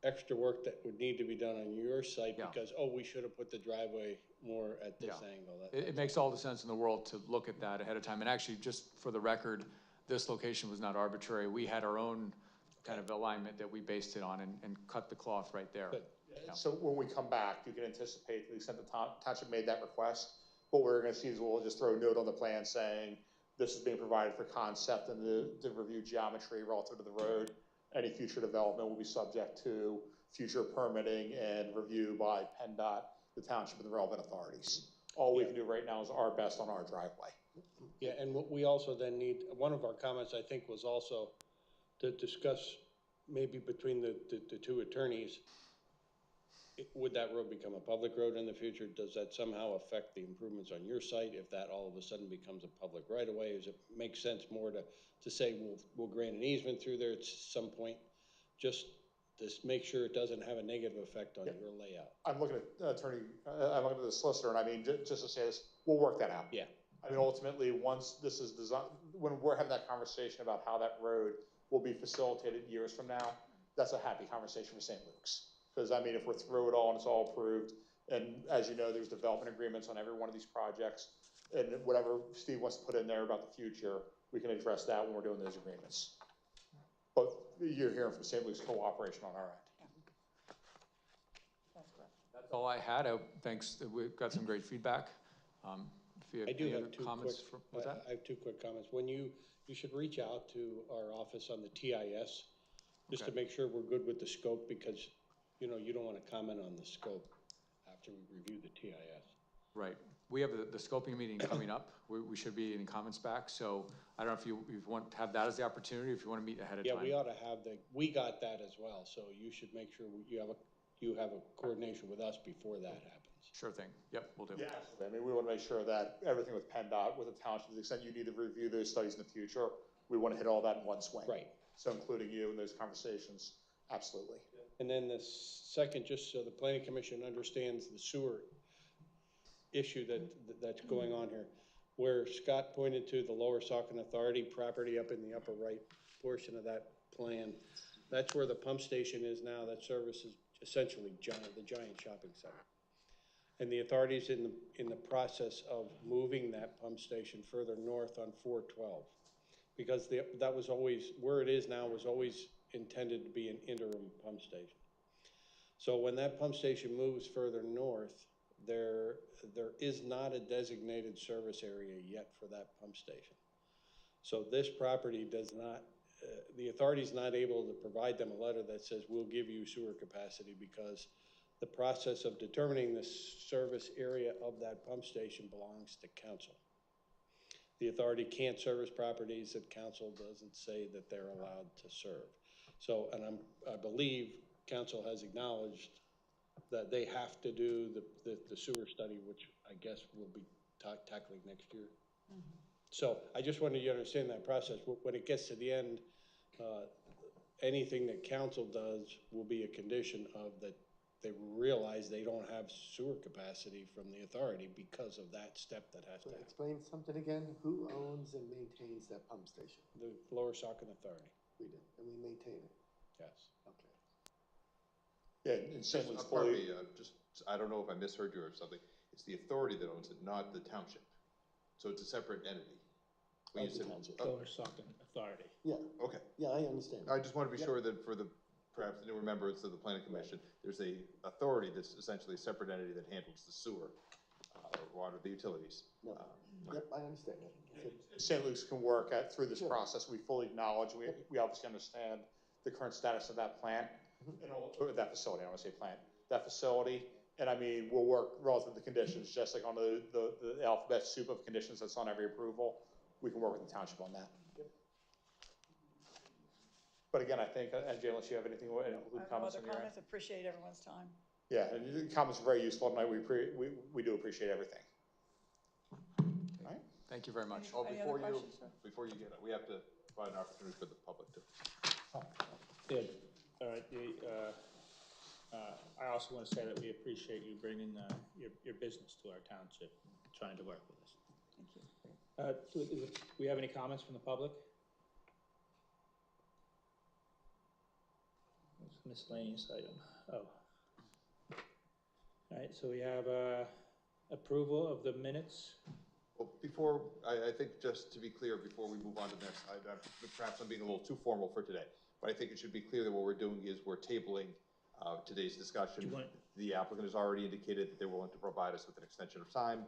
extra work that would need to be done on your site because, we should have put the driveway more at this angle. It makes all the sense in the world to look at that ahead of time. And actually, just for the record, this location was not arbitrary. We had our own kind of alignment that we based it on and cut the cloth right there. So when we come back, you can anticipate to the extent the township made that request, what we're going to see is we'll just throw a note on the plan saying this is being provided for concept and the review geometry relative to the road. Any future development will be subject to future permitting and review by PennDOT, the township, and the relevant authorities. All we can do right now is our best on our driveway. Yeah, and what we also then need, one of our comments, I think, was also to discuss maybe between the two attorneys, would that road become a public road in the future? Does that somehow affect the improvements on your site if that all of a sudden becomes a public right of way? Does it make sense more to say we'll grant an easement through there at some point, just to make sure it doesn't have a negative effect on your layout? I'm looking at I'm looking at the solicitor, and I mean, just to say this, we'll work that out. Yeah. I mean, ultimately, once this is designed, when we're having that conversation about how that road will be facilitated years from now, that's a happy conversation for St. Luke's. Because, I mean, if we're through it all and it's all approved, and as you know, there's development agreements on every one of these projects, and whatever Steve wants to put in there about the future, we can address that when we're doing those agreements. But you're hearing from St. Luke's cooperation on our end. That's correct. That's all I had. Thanks. We've got some great feedback. If you have any other comments, I have two quick comments. When you should reach out to our office on the TIS, just to make sure we're good with the scope, because you don't want to comment on the scope after we review the TIS. Right. We have the scoping meeting coming up. We should be getting comments back. So I don't know if you want to have that as the opportunity, if you want to meet ahead of time. Yeah, we ought to have we got that as well. So you should make sure you have a coordination with us before that happens. Sure thing. Yep, we'll do. Yeah, absolutely. I mean, we want to make sure that everything with PennDOT, with the township, to the extent you need to review those studies in the future, we want to hit all that in one swing. Right. So including you in those conversations, absolutely. And then the second, just so the Planning Commission understands the sewer issue that's going on here, where Scott pointed to the Lower Saucon Authority property up in the upper right portion of that plan. That's where the pump station is now. That services essentially the giant shopping center. And the authority's in the process of moving that pump station further north on 412, because that was always where it is now, was always intended to be an interim pump station. So when that pump station moves further north, there is not a designated service area yet for that pump station. So this property does not, the authority's not able to provide them a letter that says, we'll give you sewer capacity, because the process of determining the service area of that pump station belongs to council. The authority can't service properties that council doesn't say that they're allowed to serve. So, and I believe council has acknowledged that they have to do the sewer study, which I guess we'll be tackling next year. Mm-hmm. So I just wanted you to understand that process. When it gets to the end, anything that council does will be a condition of that they realize they don't have sewer capacity from the authority because of that step that has to happen. Explain something again. Who owns and maintains that pump station? The Lower Saucon Authority. We do, and we maintain it. Yes. Okay. Yeah, and St. Luke's Pardon fully, me, I don't know if I misheard you or something. It's the authority that owns it, not the township. So it's a separate entity. When you said, Lower Saucon Authority. Yeah, okay. yeah, I understand. I just want to be sure that for the, perhaps the newer members of the planning commission, there's a authority that's essentially a separate entity that handles the sewer, water, the utilities. No. Yep, I understand that. St. Luke's can work through this process. We fully acknowledge, we obviously understand the current status of that plant, and or that facility, I don't want to say plant, that facility. And I mean, we'll work relative to the conditions, just like on the alphabet soup of conditions that's on every approval. We can work with the township on that. Yep. But again, I think, Jay, unless you have anything, include comments on your end. Appreciate everyone's time. Yeah, and the comments are very useful tonight. We do appreciate everything. All right. Thank you very much. Oh, Any other questions, sir? before you get it, we have to provide an opportunity for the public to. Good. All right. I also want to say that we appreciate you bringing your business to our township, trying to work with us. Thank you. Do we have any comments from the public? Miscellaneous item. Oh. All right, so we have approval of the minutes. Well, before, I think just to be clear, before we move on to the next, perhaps I'm being a little too formal for today, but I think it should be clear that what we're doing is we're tabling today's discussion. The applicant has already indicated that they're willing to provide us with an extension of time,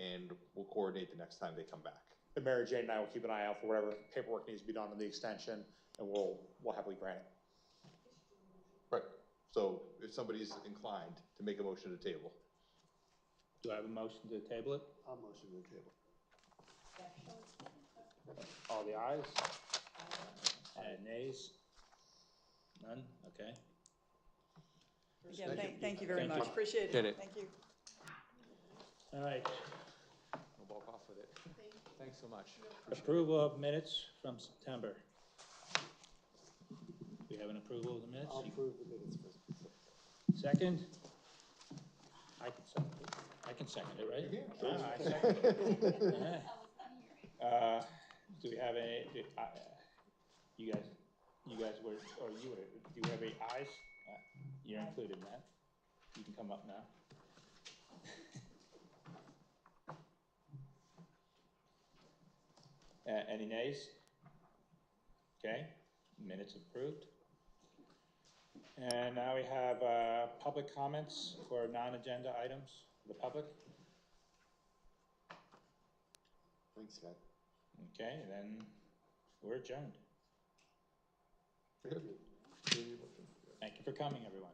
and we'll coordinate the next time they come back. And Mary Jane and I will keep an eye out for whatever paperwork needs to be done on the extension, and we'll happily grant it. Right. So if somebody's inclined to make a motion to table. Do I have a motion to table it? I'll motion to the table. All the ayes? And nays? None? Okay. Yeah, thank you very much. Appreciate it. Did it. Thank you. All right. We'll walk off with it. Thanks so much. Approval of minutes from September. We have an approval of the minutes? I'll approve the minutes for. Second? I can second it. I can second it, right? Sure. I second it. Do we have any, you guys were, or you were, do you have any ayes? You're included, Matt. You can come up now. Any nays? Okay, minutes approved. And now we have public comments for non-agenda items for the public. Thanks, Scott. Okay, then we're adjourned. Thank you for coming, everyone.